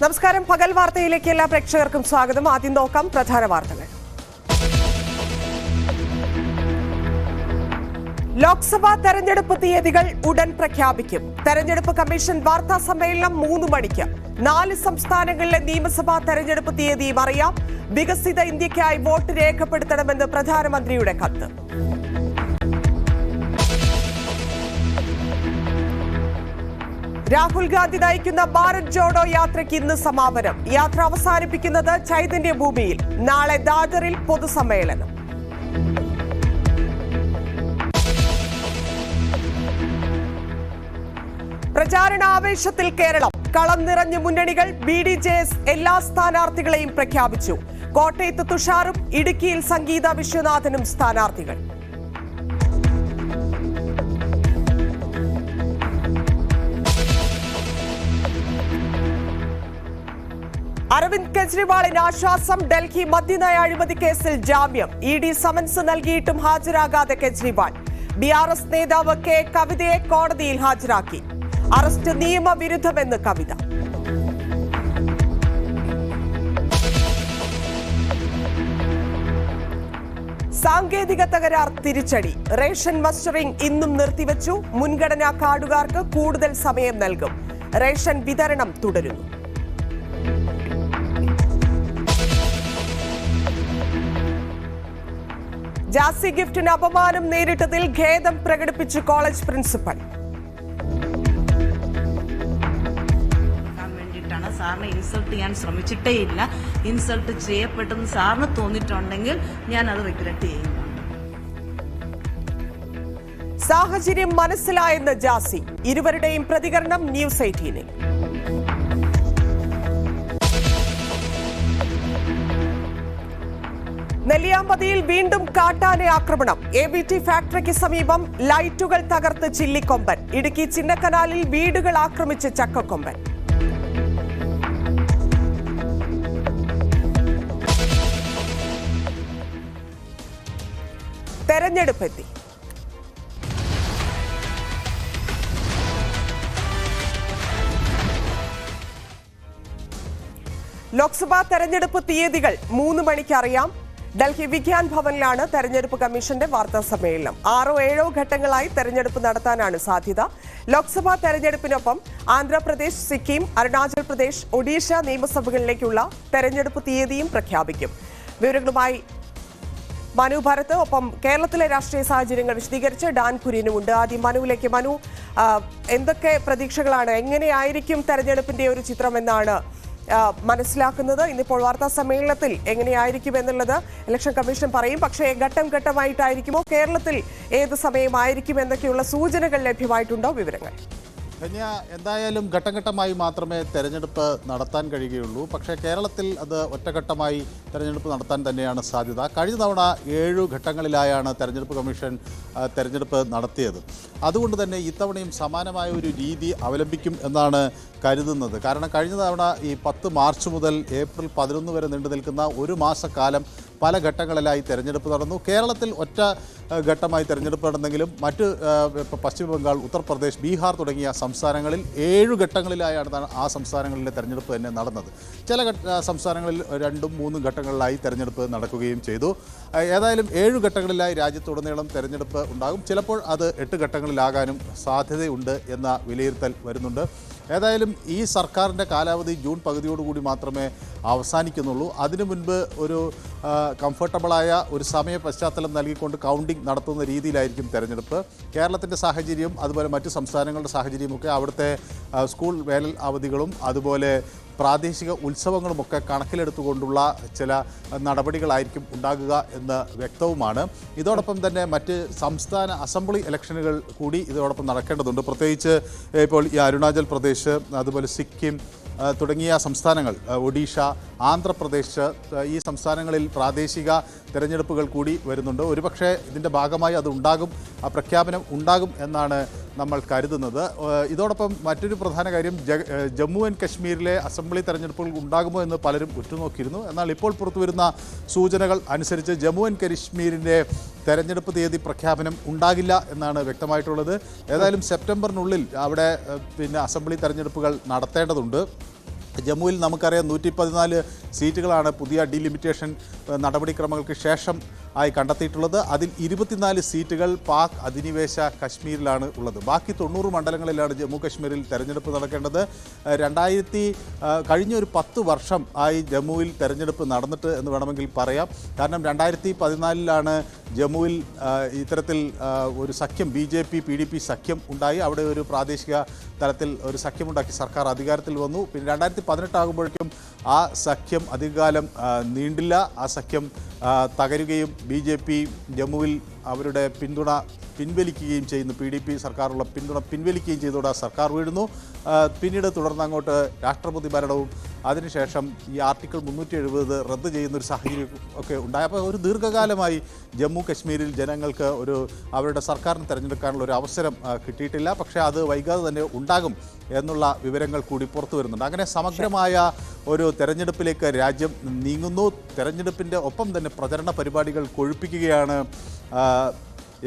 നമസ്കാരം. പകൽ വാർത്തയിലേക്ക് എല്ലാ പ്രേക്ഷകർക്കും സ്വാഗതം. ആദ്യം നോക്കാം പ്രധാന വാർത്തകൾ. ലോക്സഭാ തെരഞ്ഞെടുപ്പ് തീയതികൾ ഉടൻ പ്രഖ്യാപിക്കും. തെരഞ്ഞെടുപ്പ് കമ്മീഷൻ വാർത്താ സമ്മേളനം 3 മണിക്ക്. 4 സംസ്ഥാനങ്ങളിലെ നിയമസഭാ തെരഞ്ഞെടുപ്പ് തീയതിയും അറിയാം. വികസിത ഇന്ത്യയ്ക്കായി വോട്ട് രേഖപ്പെടുത്തണമെന്ന് പ്രധാനമന്ത്രിയുടെ കത്ത്. രാഹുൽ ഗാന്ധി നയിക്കുന്ന ഭാരത് ജോഡോ യാത്രയ്ക്ക് ഇന്ന് സമാപനം. യാത്ര അവസാനിപ്പിക്കുന്നത് ചൈതന്യ ഭൂമിയിൽ. നാളെ ദാദറിൽ പൊതുസമ്മേളനം. പ്രചാരണ ആവേശത്തിൽ കേരളം. കളം നിറഞ്ഞ മുന്നണികൾ. BDJS എല്ലാ സ്ഥാനാർത്ഥികളെയും പ്രഖ്യാപിച്ചു. കോട്ടയത്ത് തുഷാറും ഇടുക്കിയിൽ സംഗീത വിശ്വനാഥനും സ്ഥാനാർത്ഥികൾ. അരവിന്ദ് കെജ്രിവാളിന് ആശ്വാസം. ഡൽഹി മദ്യനയ അഴിമതി കേസിൽ ജാമ്യം. ED സമൻസ് നൽകിയിട്ടും ഹാജരാകാതെ കെജ്രിവാൾ. BRS നേതാവ് കെ കവിതയെ കോടതിയിൽ ഹാജരാക്കി. അറസ്റ്റ് നിയമവിരുദ്ധമെന്ന് കവിത. സാങ്കേതിക തകരാർ തിരിച്ചടി. റേഷൻ മസ്റ്ററിംഗ് ഇന്നും നിർത്തിവെച്ചു. മുൻഗണനാ കാർഡുകാർക്ക് കൂടുതൽ സമയം നൽകും. റേഷൻ വിതരണം തുടരുന്നു. ജാസി ഗിഫ്റ്റിന് അപമാനം നേരിട്ടതിൽ ഖേദം പ്രകടിപ്പിച്ചു കോളേജ് പ്രിൻസിപ്പൽ. സാറിനെ ഇൻസൾട്ട് ചെയ്യാൻ ശ്രമിച്ചിട്ടേ ഇല്ല. ഇൻസൾട്ട് ചെയ്യപ്പെട്ടെന്ന് സാറിന് തോന്നിയിട്ടുണ്ടെങ്കിൽ ഞാൻ അത് റിഗ്രറ്റ് ചെയ്യുന്നു. സാഹചര്യം മനസ്സിലായെന്ന് ജാസി. ഇരുവരുടെയും പ്രതികരണം ന്യൂസ് 18-ൽ. നെല്ലിയാമ്പതിയിൽ വീണ്ടും കാട്ടാന ആക്രമണം. ABT ഫാക്ടറിക്ക് സമീപം ലൈറ്റുകൾ തകർത്ത് ചില്ലിക്കൊമ്പൻ. ഇടുക്കി ചിന്നക്കനാലിൽ വീടുകൾ ആക്രമിച്ച് ചക്കക്കൊമ്പൻ. തെരഞ്ഞെടുപ്പെത്തി. ലോക്സഭാ തെരഞ്ഞെടുപ്പ് തീയതികൾ 3 മണിക്ക് അറിയാം. ഡൽഹി വിഗ്യാൻ ഭവനിലാണ് തെരഞ്ഞെടുപ്പ് കമ്മീഷന്റെ വാർത്താ സമ്മേളനം. 6 or 7 ഘട്ടങ്ങളായി തെരഞ്ഞെടുപ്പ് നടത്താനാണ് സാധ്യത. ലോക്സഭാ തെരഞ്ഞെടുപ്പിനൊപ്പം ആന്ധ്രാപ്രദേശ്, സിക്കിം, അരുണാചൽ പ്രദേശ്, ഒഡീഷ നിയമസഭകളിലേക്കുള്ള തെരഞ്ഞെടുപ്പ് തീയതിയും പ്രഖ്യാപിക്കും. വിവരങ്ങളുമായി മനു ഭരത്, ഒപ്പം കേരളത്തിലെ രാഷ്ട്രീയ സാഹചര്യങ്ങൾ വിശദീകരിച്ച് ഡാൻ കുര്യനുമുണ്ട്. ആദ്യം മനുവിലേക്ക്. മനു, എന്തൊക്കെ പ്രതീക്ഷകളാണ്? എങ്ങനെയായിരിക്കും തെരഞ്ഞെടുപ്പിന്റെ ഒരു ചിത്രം എന്നാണ് മനസ്സിലാക്കുന്നത്? ഇന്നിപ്പോൾ വാർത്താ സമ്മേളനത്തിൽ എങ്ങനെയായിരിക്കും എന്നുള്ളത് ഇലക്ഷൻ കമ്മീഷൻ പറയും. പക്ഷേ ഘട്ടം ഘട്ടമായിട്ടായിരിക്കുമോ? കേരളത്തിൽ ഏത് സമയമായിരിക്കും എന്നൊക്കെയുള്ള സൂചനകൾ ലഭ്യമായിട്ടുണ്ടോ? വിവരങ്ങൾ. എന്തായാലും ഘട്ടം ഘട്ടമായി മാത്രമേ തെരഞ്ഞെടുപ്പ് നടത്താൻ കഴിയുകയുള്ളൂ. പക്ഷേ കേരളത്തിൽ അത് ഒറ്റഘട്ടമായി തെരഞ്ഞെടുപ്പ് നടത്താൻ തന്നെയാണ് സാധ്യത. കഴിഞ്ഞ തവണ 7 ഘട്ടങ്ങളിലായാണ് തെരഞ്ഞെടുപ്പ് കമ്മീഷൻ തെരഞ്ഞെടുപ്പ് നടത്തിയത്. അതുകൊണ്ട് തന്നെ ഇത്തവണയും സമാനമായ ഒരു രീതി അവലംബിക്കും എന്നാണ് കരുതുന്നത്. കാരണം കഴിഞ്ഞ തവണ ഈ 10 മാർച്ച് മുതൽ ഏപ്രിൽ 11 വരെ നീണ്ടു നിൽക്കുന്ന 1 മാസക്കാലം പല ഘട്ടങ്ങളിലായി തെരഞ്ഞെടുപ്പ് നടന്നു. കേരളത്തിൽ ഒറ്റ ഘട്ടമായി തെരഞ്ഞെടുപ്പ് നടന്നെങ്കിലും മറ്റ് പശ്ചിമ ബംഗാൾ, ഉത്തർപ്രദേശ്, ബീഹാർ തുടങ്ങിയ സംസ്ഥാനങ്ങളിൽ 7 ഘട്ടങ്ങളിലായാണ് ആ സംസ്ഥാനങ്ങളിലെ തെരഞ്ഞെടുപ്പ് തന്നെ നടന്നത്. ചില സംസ്ഥാനങ്ങളിൽ 2 ഉം 3 ഘട്ടങ്ങളിലായി തെരഞ്ഞെടുപ്പ് നടക്കുകയും ചെയ്തു. ഏതായാലും 7 ഘട്ടങ്ങളിലായി രാജ്യത്തുടനീളം തെരഞ്ഞെടുപ്പ് ഉണ്ടാകും. ചിലപ്പോൾ അത് 8 ഘട്ടങ്ങളിലാകാനും സാധ്യതയുണ്ട് എന്ന വിലയിരുത്തൽ വരുന്നുണ്ട്. ഏതായാലും ഈ സർക്കാരിൻ്റെ കാലാവധി ജൂൺ പകുതിയോടുകൂടി മാത്രമേ അവസാനിക്കുന്നുള്ളൂ. അതിനു മുൻപ് ഒരു കംഫർട്ടബിളായ ഒരു സമയ പശ്ചാത്തലം നൽകിക്കൊണ്ട് കൗണ്ടിംഗ് നടത്തുന്ന രീതിയിലായിരിക്കും തെരഞ്ഞെടുപ്പ്. കേരളത്തിൻ്റെ സാഹചര്യം, അതുപോലെ മറ്റു സംസ്ഥാനങ്ങളുടെ സാഹചര്യമൊക്കെ അവിടുത്തെ സ്കൂൾ വേനൽ അവധികളും അതുപോലെ പ്രാദേശിക ഉത്സവങ്ങളുമൊക്കെ കണക്കിലെടുത്തുകൊണ്ടുള്ള ചില നടപടികളായിരിക്കും ഉണ്ടാകുക എന്ന് വ്യക്തവുമാണ്. ഇതോടൊപ്പം തന്നെ മറ്റ് സംസ്ഥാന അസംബ്ലി ഇലക്ഷനുകൾ കൂടി ഇതോടൊപ്പം നടക്കേണ്ടതുണ്ട്. പ്രത്യേകിച്ച് ഇപ്പോൾ ഈ അരുണാചൽ പ്രദേശ്, അതുപോലെ സിക്കിം തുടങ്ങിയ സംസ്ഥാനങ്ങൾ, ഒഡീഷ, ആന്ധ്രാപ്രദേശ്, ഈ സംസ്ഥാനങ്ങളിൽ പ്രാദേശിക തെരഞ്ഞെടുപ്പുകൾ കൂടി വരുന്നുണ്ട്. ഒരുപക്ഷെ ഇതിൻ്റെ ഭാഗമായി അത് ഉണ്ടാകും, ആ പ്രഖ്യാപനം ഉണ്ടാകും എന്നാണ് നമ്മൾ കരുതുന്നത്. ഇതോടൊപ്പം മറ്റൊരു പ്രധാന കാര്യം, ജമ്മു ആൻഡ് കശ്മീരിലെ അസംബ്ലി തെരഞ്ഞെടുപ്പുകൾ ഉണ്ടാകുമോ എന്ന് പലരും ഉറ്റുനോക്കിയിരുന്നു. എന്നാൽ ഇപ്പോൾ പുറത്തുവരുന്ന സൂചനകൾ അനുസരിച്ച് ജമ്മു ആൻഡ് കശ്മീരിൻ്റെ തെരഞ്ഞെടുപ്പ് തീയതി പ്രഖ്യാപനം ഉണ്ടാകില്ല എന്നാണ് വ്യക്തമായിട്ടുള്ളത്. ഏതായാലും സെപ്റ്റംബറിനുള്ളിൽ അവിടെ അസംബ്ലി തെരഞ്ഞെടുപ്പുകൾ നടത്തേണ്ടതുണ്ട്. ജമ്മുവിൽ നമുക്കറിയാം 114 സീറ്റുകളാണ് പുതിയ ഡീലിമിറ്റേഷൻ നടപടിക്രമങ്ങൾക്ക് ശേഷം ആയി കണ്ടെത്തിയിട്ടുള്ളത്. അതിൽ 24 സീറ്റുകൾ പാക് അധിനിവേശ കശ്മീരിലാണ് ഉള്ളത്. ബാക്കി 90 മണ്ഡലങ്ങളിലാണ് ജമ്മു കശ്മീരിൽ തെരഞ്ഞെടുപ്പ് നടക്കേണ്ടത്. കഴിഞ്ഞ ഒരു 10 വർഷം ആയി ജമ്മുവിൽ തെരഞ്ഞെടുപ്പ് നടന്നിട്ട് എന്ന് വേണമെങ്കിൽ പറയാം. കാരണം 2014 ജമ്മുവിൽ ഇത്തരത്തിൽ ഒരു സഖ്യം BJP PDP സഖ്യം ഉണ്ടായി. അവിടെ ഒരു പ്രാദേശിക തലത്തിൽ ഒരു സഖ്യമുണ്ടാക്കി സർക്കാർ അധികാരത്തിൽ വന്നു. പിന്നെ 2018 ആകുമ്പോഴേക്കും ആ സഖ്യം അധികകാലം നീണ്ടില്ല. ആ സഖ്യം തകരുകയും BJP ജമ്മുവിൽ അവരുടെ പിന്തുണ പിൻവലിക്കുകയും ചെയ്യുന്നു. PDP സർക്കാരുള്ള പിന്തുണ പിൻവലിക്കുകയും ചെയ്തതോടെ സർക്കാർ വീഴുന്നു. പിന്നീട് തുടർന്ന് അങ്ങോട്ട് രാഷ്ട്രപതി ഭരണവും അതിനുശേഷം ഈ ആർട്ടിക്കിൾ 370 റദ്ദ് ചെയ്യുന്നൊരു സാഹചര്യം ഒക്കെ ഉണ്ടായി. അപ്പോൾ ഒരു ദീർഘകാലമായി ജമ്മു കശ്മീരിൽ ജനങ്ങൾക്ക് അവരുടെ സർക്കാരിനെ തിരഞ്ഞെടുക്കാനുള്ള ഒരു അവസരം കിട്ടിയിട്ടില്ല. പക്ഷേ അത് വൈകാതെ തന്നെ ഉണ്ടാകും എന്നുള്ള വിവരങ്ങൾ കൂടി പുറത്തു വരുന്നുണ്ട്. അങ്ങനെ സമഗ്രമായ ഒരു തെരഞ്ഞെടുപ്പിലേക്ക് രാജ്യം നീങ്ങുന്നു. തെരഞ്ഞെടുപ്പിൻ്റെ ഒപ്പം തന്നെ പ്രചരണ പരിപാടികൾ കൊഴുപ്പിക്കുകയാണ്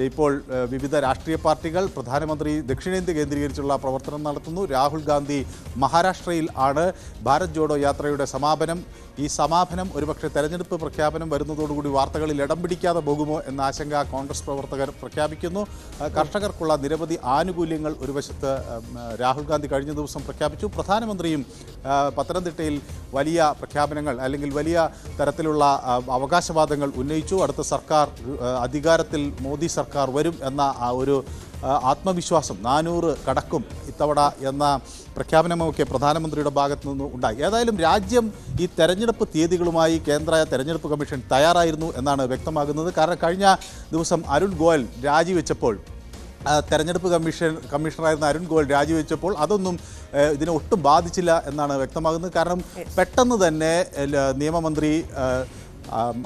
ഇപ്പോൾ വിവിധ രാഷ്ട്രീയ പാർട്ടികൾ. പ്രധാനമന്ത്രി ദക്ഷിണേന്ത്യ കേന്ദ്രീകരിച്ചുള്ള പ്രവർത്തനം നടത്തുന്നു. രാഹുൽ ഗാന്ധി മഹാരാഷ്ട്രയിൽ ആണ്. ഭാരത് ജോഡോ യാത്രയുടെ സമാപനം. ഈ സമാപനം ഒരുപക്ഷെ തെരഞ്ഞെടുപ്പ് പ്രഖ്യാപനം വരുന്നതോടുകൂടി വാർത്തകളിൽ ഇടം പിടിക്കാതെ പോകുമോ എന്ന ആശങ്ക കോൺഗ്രസ് പ്രവർത്തകർ പ്രഖ്യാപിക്കുന്നു. കർഷകർക്കുള്ള നിരവധി ആനുകൂല്യങ്ങൾ ഒരു വശത്ത് രാഹുൽ ഗാന്ധി കഴിഞ്ഞ ദിവസം പ്രഖ്യാപിച്ചു. പ്രധാനമന്ത്രിയും പത്തനംതിട്ടയിൽ വലിയ പ്രഖ്യാപനങ്ങൾ അല്ലെങ്കിൽ വലിയ തരത്തിലുള്ള അവകാശവാദങ്ങൾ ഉന്നയിച്ചു. അടുത്ത സർക്കാർ അധികാരത്തിൽ മോദി സർക്കാർ വരും എന്ന ഒരു ആത്മവിശ്വാസം 400 കടക്കും ഇത്തവണ എന്ന പ്രഖ്യാപനമൊക്കെ പ്രധാനമന്ത്രിയുടെ ഭാഗത്തു നിന്ന് ഉണ്ടായി. ഏതായാലും രാജ്യം ഈ തെരഞ്ഞെടുപ്പ് തീയതികളുമായി കേന്ദ്ര തെരഞ്ഞെടുപ്പ് കമ്മീഷൻ തയ്യാറായിരുന്നു എന്നാണ് വ്യക്തമാകുന്നത്. കാരണം കഴിഞ്ഞ ദിവസം അരുൺ ഗോയൽ രാജിവെച്ചപ്പോൾ തെരഞ്ഞെടുപ്പ് കമ്മീഷണറായിരുന്ന അരുൺ ഗോയൽ രാജിവെച്ചപ്പോൾ അതൊന്നും ഇതിനെ ഒട്ടും ബാധിച്ചില്ല എന്നാണ് വ്യക്തമാകുന്നത്. കാരണം പെട്ടെന്ന് തന്നെ നിയമമന്ത്രി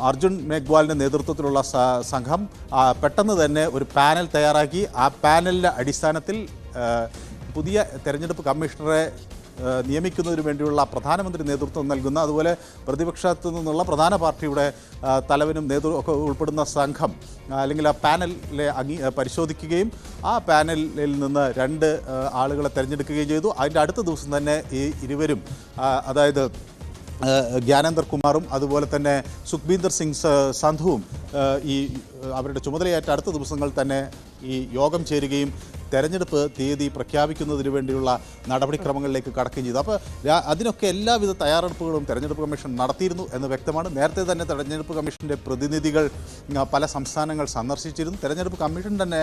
അർജുൻ മേഘ്വാളിൻ്റെ നേതൃത്വത്തിലുള്ള സംഘം പെട്ടെന്ന് തന്നെ ഒരു പാനൽ തയ്യാറാക്കി. ആ പാനലിൻ്റെ അടിസ്ഥാനത്തിൽ പുതിയ തെരഞ്ഞെടുപ്പ് കമ്മീഷണറെ നിയമിക്കുന്നതിന് വേണ്ടിയുള്ള പ്രധാനമന്ത്രി നേതൃത്വം നൽകുന്ന, അതുപോലെ പ്രതിപക്ഷത്തു നിന്നുള്ള പ്രധാന പാർട്ടിയുടെ തലവനും ഒക്കെ ഉൾപ്പെടുന്ന സംഘം അല്ലെങ്കിൽ ആ പാനലിലെ പരിശോധിക്കുകയും ആ പാനലിൽ നിന്ന് 2 ആളുകളെ തിരഞ്ഞെടുക്കുകയും ചെയ്തു. അതിൻ്റെ അടുത്ത ദിവസം തന്നെ ഈ ഇരുവരും, അതായത് ജ്ഞാനേന്ദർ കുമാറും അതുപോലെ തന്നെ സുഖ്ബീന്ദർ സിംഗ് സന്ധുവും അവരുടെ ചുമതലയേറ്റ അടുത്ത ദിവസങ്ങൾ തന്നെ ഈ യോഗം ചേരുകയും തെരഞ്ഞെടുപ്പ് തീയതി പ്രഖ്യാപിക്കുന്നതിന് വേണ്ടിയുള്ള നടപടിക്രമങ്ങളിലേക്ക് കടക്കുകയും ചെയ്തു. അപ്പോൾ അതിനൊക്കെ എല്ലാവിധ തയ്യാറെടുപ്പുകളും തെരഞ്ഞെടുപ്പ് കമ്മീഷൻ നടത്തിയിരുന്നു എന്ന് വ്യക്തമാണ്. നേരത്തെ തന്നെ തെരഞ്ഞെടുപ്പ് കമ്മീഷൻ്റെ പ്രതിനിധികൾ പല സംസ്ഥാനങ്ങൾ സന്ദർശിച്ചിരുന്നു. തെരഞ്ഞെടുപ്പ് കമ്മീഷൻ തന്നെ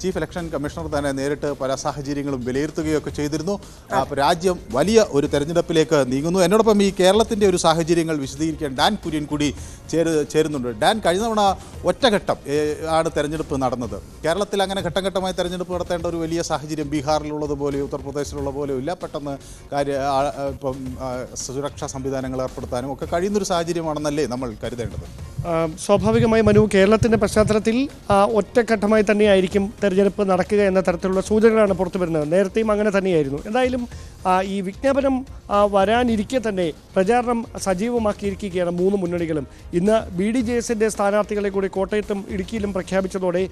ചീഫ് ഇലക്ഷൻ കമ്മീഷണർ തന്നെ നേരിട്ട് പല സാഹചര്യങ്ങളും വിലയിരുത്തുകയൊക്കെ ചെയ്തിരുന്നു. അപ്പോൾ രാജ്യം വലിയ ഒരു തെരഞ്ഞെടുപ്പിലേക്ക് നീങ്ങുന്നു. എന്നോടൊപ്പം ഈ കേരളത്തിൻ്റെ ഒരു സാഹചര്യങ്ങൾ വിശദീകരിക്കാൻ ഡാൻ കുര്യൻ കൂടി ചേരുന്നുണ്ട്. ഡാൻ, കഴിഞ്ഞ തവണ ഒറ്റഘട്ടം ആണ് തെരഞ്ഞെടുപ്പ് നടന്നത്. കേരളത്തിൽ അങ്ങനെ ഘട്ടം ഘട്ടമായി തെരഞ്ഞെടുപ്പ് നടത്തേണ്ട ഒരു വലിയ സാഹചര്യം ബീഹാറിലുള്ളതുപോലെയോ ഉത്തർപ്രദേശിലുള്ള പോലെയോ ഇല്ല. പെട്ടെന്ന് ഇപ്പം സുരക്ഷാ സംവിധാനങ്ങൾ ഏർപ്പെടുത്താനും ഒക്കെ കഴിയുന്നൊരു സാഹചര്യമാണെന്നല്ലേ നമ്മൾ കരുതേണ്ടത്? സ്വാഭാവികമായി മനു, കേരളത്തിൻ്റെ പശ്ചാത്തലത്തിൽ ഒറ്റഘട്ടമായി തന്നെയായിരിക്കും തെരഞ്ഞെടുപ്പ് നടക്കുക എന്ന തരത്തിലുള്ള സൂചനകളാണ് പുറത്തു വരുന്നത്. നേരത്തെയും അങ്ങനെ തന്നെയായിരുന്നു. എന്തായാലും ഈ വിജ്ഞാപനം വരാനിരിക്കെ തന്നെ പ്രചാരണം സജീവമാക്കിയിരിക്കുകയാണ് 3 മുന്നണികളും. ഇന്ന് BDJSൻ്റെ സ്ഥാനാർത്ഥികളെ കൂടി കോട്ടയത്തും ഇടുക്കിയിലും പ്രഖ്യാപിച്ചതോടെ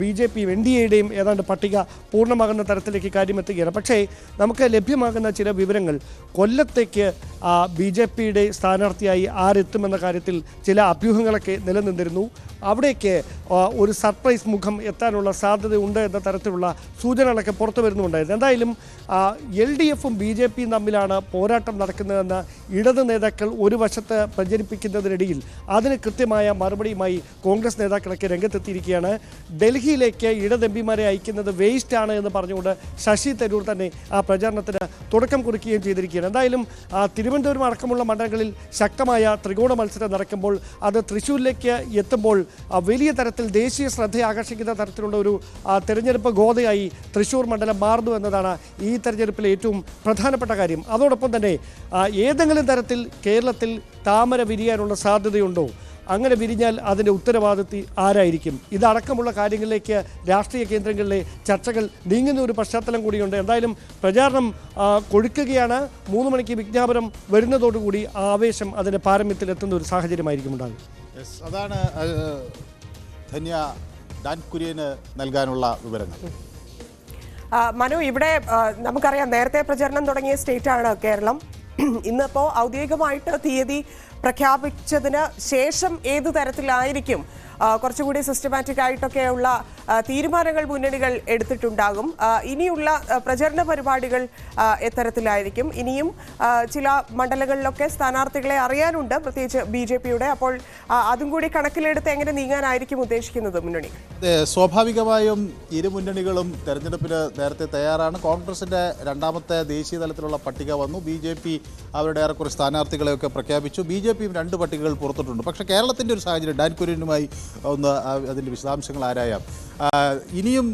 BJPയും NDAയുടെയും ഏതാണ്ട് പട്ടിക പൂർണ്ണമാകുന്ന തരത്തിലേക്ക് കാര്യമെത്തുകയാണ്. പക്ഷേ നമുക്ക് ലഭ്യമാകുന്ന ചില വിവരങ്ങൾ കൊല്ലത്തേക്ക് BJPയുടെ സ്ഥാനാർത്ഥിയായി ആരെത്തുമെന്ന കാര്യത്തിൽ ചില അഭ്യൂഹങ്ങളൊക്കെ നിലനിന്നിരുന്നു. അവിടേക്ക് ഒരു സർപ്രൈസ് മുഖം എത്താനുള്ള സാധ്യതയുണ്ട് എന്ന തരത്തിലുള്ള സൂചനകളൊക്കെ പുറത്തു വരുന്നുണ്ടായിരുന്നു. എന്തായാലും LDFും BJPയും തമ്മിലാണ് പോരാട്ടം നടക്കുന്നതെന്ന് ഇടത് നേതാക്കൾ ഒരു വശത്ത് പ്രചരിപ്പിക്കുന്നതിനിടയിൽ അതിന് കൃത്യമായ മറുപടിയുമായി കോൺഗ്രസ് നേതാക്കളൊക്കെ രംഗത്തെത്തിയിരിക്കുകയാണ്. ഡൽഹിയിലേക്ക് ഇടത് MPമാരെ അയക്കുന്നത് വേസ്റ്റാണ് എന്ന് പറഞ്ഞുകൊണ്ട് ശശി തരൂർ തന്നെ ആ പ്രചാരണത്തിന് തുടക്കം കുറിക്കുകയും ചെയ്തിരിക്കുകയാണ്. എന്തായാലും തിരുവനന്തപുരം അടക്കമുള്ള മണ്ഡലങ്ങളിൽ ശക്തമായ ത്രികോണ മത്സരം നടക്കുമ്പോൾ അത് തൃശ്ശൂരിലേക്ക് എത്തുമ്പോൾ വലിയ തരത്തിൽ ദേശീയ ശ്രദ്ധ ആകർഷിക്കുന്ന തരത്തിലുള്ള ഒരു തെരഞ്ഞെടുപ്പ് ഗോതയായി തൃശ്ശൂർ മണ്ഡലം മാറുന്നു എന്നതാണ് ഈ തെരഞ്ഞെടുപ്പിലെ ഏറ്റവും പ്രധാനപ്പെട്ട കാര്യം. അതോടൊപ്പം തന്നെ ഏതെങ്കിലും തരത്തിൽ കേരളത്തിൽ താമര വിരിയാനുള്ള സാധ്യതയുണ്ടോ? അങ്ങനെ വിരിഞ്ഞാൽ അതിൻ്റെ ഉത്തരവാദിത്വം ആരായിരിക്കും? ഇതടക്കമുള്ള കാര്യങ്ങളിലേക്ക് രാഷ്ട്രീയ കേന്ദ്രങ്ങളിലെ ചർച്ചകൾ നീങ്ങുന്ന ഒരു പശ്ചാത്തലം കൂടിയുണ്ട്. എന്തായാലും പ്രചാരണം കൊഴുക്കുകയാണ്. 3 മണിക്ക് വിജ്ഞാപനം വരുന്നതോടുകൂടി ആവേശം അതിൻ്റെ പാരമ്യത്തിലെത്തുന്ന ഒരു സാഹചര്യമായിരിക്കും ഉണ്ടാകും. അതാണ് ധന്യ ഡാൻ കുര്യന് നൽകാനുള്ള വിവരങ്ങൾ. മനു, ഇവിടെ നമുക്കറിയാം നേരത്തെ പ്രചരണം തുടങ്ങിയ സ്റ്റേറ്റാണ് കേരളം. ഇന്നിപ്പോൾ ഔദ്യോഗികമായിട്ട് തീയതി പ്രഖ്യാപിച്ചതിന് ശേഷം ഏതു തരത്തിലായിരിക്കും കുറച്ചുകൂടി സിസ്റ്റമാറ്റിക് ആയിട്ടൊക്കെയുള്ള തീരുമാനങ്ങൾ മുന്നണികൾ എടുത്തിട്ടുണ്ടാകും. ഇനിയുള്ള പ്രചരണ പരിപാടികൾ എത്തരത്തിലായിരിക്കും? ഇനിയും ചില മണ്ഡലങ്ങളിലൊക്കെ സ്ഥാനാർത്ഥികളെ അറിയാനുണ്ട്, പ്രത്യേകിച്ച് BJPയുടെ. അപ്പോൾ അതും കൂടി കണക്കിലെടുത്ത് എങ്ങനെ നീങ്ങാനായിരിക്കും ഉദ്ദേശിക്കുന്നത് മുന്നണി? സ്വാഭാവികമായും ഇരു മുന്നണികളും തെരഞ്ഞെടുപ്പിന് നേരത്തെ തയ്യാറാണ്. കോൺഗ്രസിന്റെ രണ്ടാമത്തെ ദേശീയ തലത്തിലുള്ള പട്ടിക വന്നു. BJP അവരുടെ ഏറെക്കുറെ സ്ഥാനാർത്ഥികളെയൊക്കെ പ്രഖ്യാപിച്ചു. BJPയും 2 പട്ടികകൾ പുറത്തിട്ടുണ്ട്. പക്ഷേ കേരളത്തിൻ്റെ ഒരു സാഹചര്യം ഡാൻ കുര്യനുമായി ഒന്ന് അതിൻ്റെ വിശദാംശങ്ങൾ ആരായാം. ഇനിയും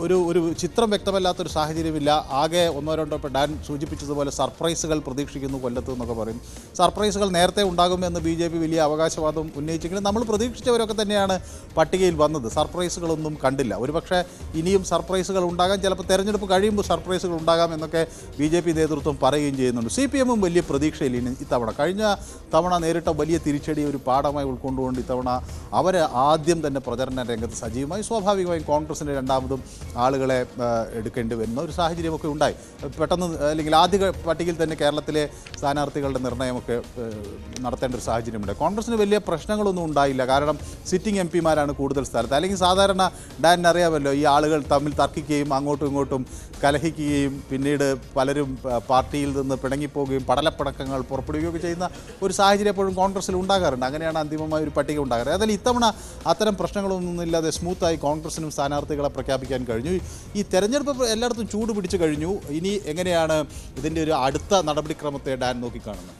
ഒരു ചിത്രം വ്യക്തമല്ലാത്തൊരു സാഹചര്യമില്ല. ആകെ ഒന്നോ രണ്ടോ ഇപ്പോൾ ഡാൻ സൂചിപ്പിച്ചതുപോലെ സർപ്രൈസുകൾ പ്രതീക്ഷിക്കുന്നു കൊല്ലത്ത് എന്നൊക്കെ പറയും. സർപ്രൈസുകൾ നേരത്തെ ഉണ്ടാകുമെന്ന് BJP വലിയ അവകാശവാദം ഉന്നയിച്ചെങ്കിലും നമ്മൾ പ്രതീക്ഷിച്ചവരൊക്കെ തന്നെയാണ് പട്ടികയിൽ വന്നത്. സർപ്രൈസുകളൊന്നും കണ്ടില്ല. ഒരുപക്ഷെ ഇനിയും സർപ്രൈസുകൾ ഉണ്ടാകാം, ചിലപ്പോൾ തെരഞ്ഞെടുപ്പ് കഴിയുമ്പോൾ സർപ്രൈസുകൾ ഉണ്ടാകാം എന്നൊക്കെ BJP നേതൃത്വം പറയുകയും ചെയ്യുന്നുണ്ട്. CPM വലിയ പ്രതീക്ഷയില്ല ഇത്തവണ. കഴിഞ്ഞ തവണ നേരിട്ട വലിയ തിരിച്ചടി ഒരു പാഠമായി ഉൾക്കൊണ്ടുകൊണ്ട് ഇത്തവണ അവർ ആദ്യം തന്നെ പ്രചരണ രംഗത്ത് സജീവമായി. സ്വാഭാവികമായും കോൺഗ്രസിൻ്റെ രണ്ടാമതും ആളുകളെ എടുക്കേണ്ടി വരുന്ന ഒരു സാഹചര്യമൊക്കെ ഉണ്ടായി. പെട്ടെന്ന് അല്ലെങ്കിൽ ആദ്യ പട്ടികയിൽ തന്നെ കേരളത്തിലെ സ്ഥാനാർത്ഥികളുടെ നിർണ്ണയമൊക്കെ നടത്തേണ്ട ഒരു സാഹചര്യമുണ്ട്. കോൺഗ്രസിന് വലിയ പ്രശ്നങ്ങളൊന്നും ഉണ്ടായില്ല. കാരണം സിറ്റിംഗ് MP-മാരാണ് കൂടുതൽ സ്ഥലത്ത്. അല്ലെങ്കിൽ സാധാരണ ഡാനിന് അറിയാമല്ലോ, ഈ ആളുകൾ തമ്മിൽ തർക്കിക്കുകയും അങ്ങോട്ടും ഇങ്ങോട്ടും കലഹിക്കുകയും പിന്നീട് പലരും പാർട്ടിയിൽ നിന്ന് പിണങ്ങിപ്പോവുകയും പടലപ്പിണക്കങ്ങൾ പുറപ്പെടുകയൊക്കെ ചെയ്യുന്ന ഒരു സാഹചര്യം എപ്പോഴും കോൺഗ്രസിൽ ഉണ്ടാകാറുണ്ട്. അങ്ങനെയാണ് അന്തിമമായ ഒരു പട്ടിക ഉണ്ടാകാറ്. അതിൽ ഇത്തവണ അത്തരം പ്രശ്നങ്ങളൊന്നും ഇല്ലാതെ സ്മൂത്തായി കോൺഗ്രസിനും സ്ഥാനാർത്ഥികളെ പ്രഖ്യാപിക്കാൻ കഴിഞ്ഞു. ഈ തെരഞ്ഞെടുപ്പ് എല്ലായിടത്തും ചൂട് പിടിച്ചു കഴിഞ്ഞു. ഇനി എങ്ങനെയാണ് ഇതിൻ്റെ ഒരു അടുത്ത നടപടിക്രമത്തെ ഡാൻ നോക്കിക്കാണുന്നത്?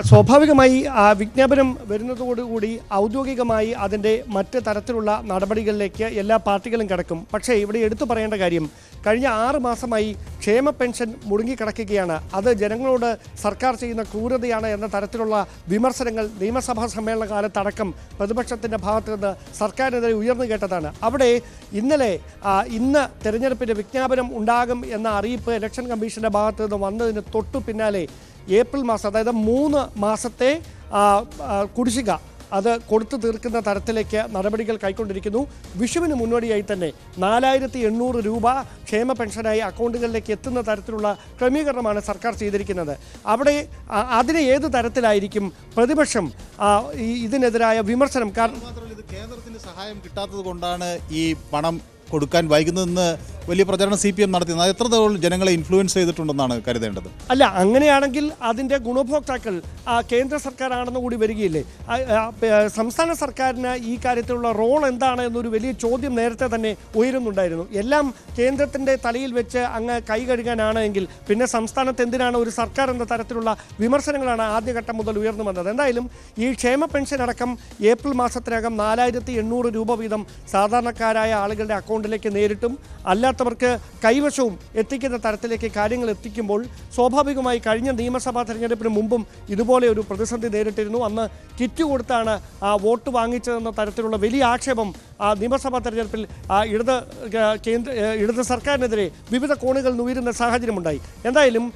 സ്വാഭാവികമായി വിജ്ഞാപനം വരുന്നതോടുകൂടി ഔദ്യോഗികമായി അതിൻ്റെ മറ്റ് തരത്തിലുള്ള നടപടികളിലേക്ക് എല്ലാ പാർട്ടികളും കടക്കും. പക്ഷേ ഇവിടെ എടുത്തു പറയേണ്ട കാര്യം, കഴിഞ്ഞ 6 മാസമായി ക്ഷേമ പെൻഷൻ മുടങ്ങിക്കിടക്കുകയാണ്. അത് ജനങ്ങളോട് സർക്കാർ ചെയ്യുന്ന ക്രൂരതയാണ് എന്ന തരത്തിലുള്ള വിമർശനങ്ങൾ നിയമസഭാ സമ്മേളന കാലത്തടക്കം പ്രതിപക്ഷത്തിൻ്റെ ഭാഗത്ത് നിന്ന് സർക്കാരിനെതിരെ ഉയർന്നു കേട്ടതാണ്. അവിടെ ഇന്ന് തെരഞ്ഞെടുപ്പിൻ്റെ വിജ്ഞാപനം ഉണ്ടാകും എന്ന അറിയിപ്പ് ഇലക്ഷൻ കമ്മീഷൻ്റെ ഭാഗത്ത് നിന്ന് വന്നതിന് തൊട്ടു പിന്നാലെ ഏപ്രിൽ മാസം, അതായത് 3 മാസത്തെ കുടിശ്ശിക അത് കൊടുത്തു തീർക്കുന്ന തരത്തിലേക്ക് നടപടികൾ കൈക്കൊണ്ടിരിക്കുന്നു. വിഷുവിന് മുന്നോടിയായി തന്നെ 4800 രൂപ ക്ഷേമ പെൻഷനായി അക്കൗണ്ടുകളിലേക്ക് എത്തുന്ന തരത്തിലുള്ള ക്രമീകരണമാണ് സർക്കാർ ചെയ്തിരിക്കുന്നത്. അവിടെ അതിന് ഏത് തരത്തിലായിരിക്കും പ്രതിപക്ഷം ഇതിനെതിരായ വിമർശനം? കാരണം ഇത് കേന്ദ്രത്തിന് സഹായം കിട്ടാത്തത് കൊണ്ടാണ് ഈ പണം കൊടുക്കാൻ വൈകുന്നതെന്ന് വലിയ പ്രചരണം CPM നടത്തിയത്. അത് എത്രത്തോളം ജനങ്ങളെ ഇൻഫ്ലുവൻസ് ചെയ്തിട്ടുണ്ടെന്നാണ് കരുതേണ്ടത്? അല്ല, അങ്ങനെയാണെങ്കിൽ അതിൻ്റെ ഗുണഭോക്താക്കൾ കേന്ദ്ര സർക്കാരാണെന്ന് കൂടി വരികയില്ലേ? സംസ്ഥാന സർക്കാരിന് ഈ കാര്യത്തിലുള്ള റോൾ എന്താണ് എന്നൊരു വലിയ ചോദ്യം നേരത്തെ തന്നെ ഉയരുന്നുണ്ടായിരുന്നു. എല്ലാം കേന്ദ്രത്തിൻ്റെ തലയിൽ വെച്ച് അങ്ങ് കൈ കഴുകാനാണെങ്കിൽ പിന്നെ സംസ്ഥാനത്ത് എന്തിനാണ് ഒരു സർക്കാർ എന്ന തരത്തിലുള്ള വിമർശനങ്ങളാണ് ആദ്യഘട്ടം മുതൽ ഉയർന്നു വന്നത്. എന്തായാലും ഈ ക്ഷേമ പെൻഷൻ അടക്കം ഏപ്രിൽ മാസത്തിനകം 4800 രൂപ വീതം സാധാരണക്കാരായ ആളുകളുടെ അക്കൗണ്ടിലേക്ക് നേരിട്ടും അല്ലാത്തവർക്ക് കൈവശവും എത്തിക്കുന്ന തരത്തിലേക്ക് കാര്യങ്ങൾ എത്തിക്കുമ്പോൾ സ്വാഭാവികമായി കഴിഞ്ഞ നിയമസഭാ തെരഞ്ഞെടുപ്പിന് മുമ്പും ഇതുപോലെ ഒരു പ്രതിസന്ധി നേരിട്ടിരുന്നു. അന്ന് കിറ്റ് കൊടുത്താണ് വോട്ട് വാങ്ങിച്ചതെന്ന തരത്തിലുള്ള വലിയ ആക്ഷേപം നിയമസഭാ തെരഞ്ഞെടുപ്പിൽ ഇടത് സർക്കാരിനെതിരെ വിവിധ കോണുകളിൽ നിന്ന് ഉയരുന്ന സാഹചര്യമുണ്ടായി. എന്തായാലും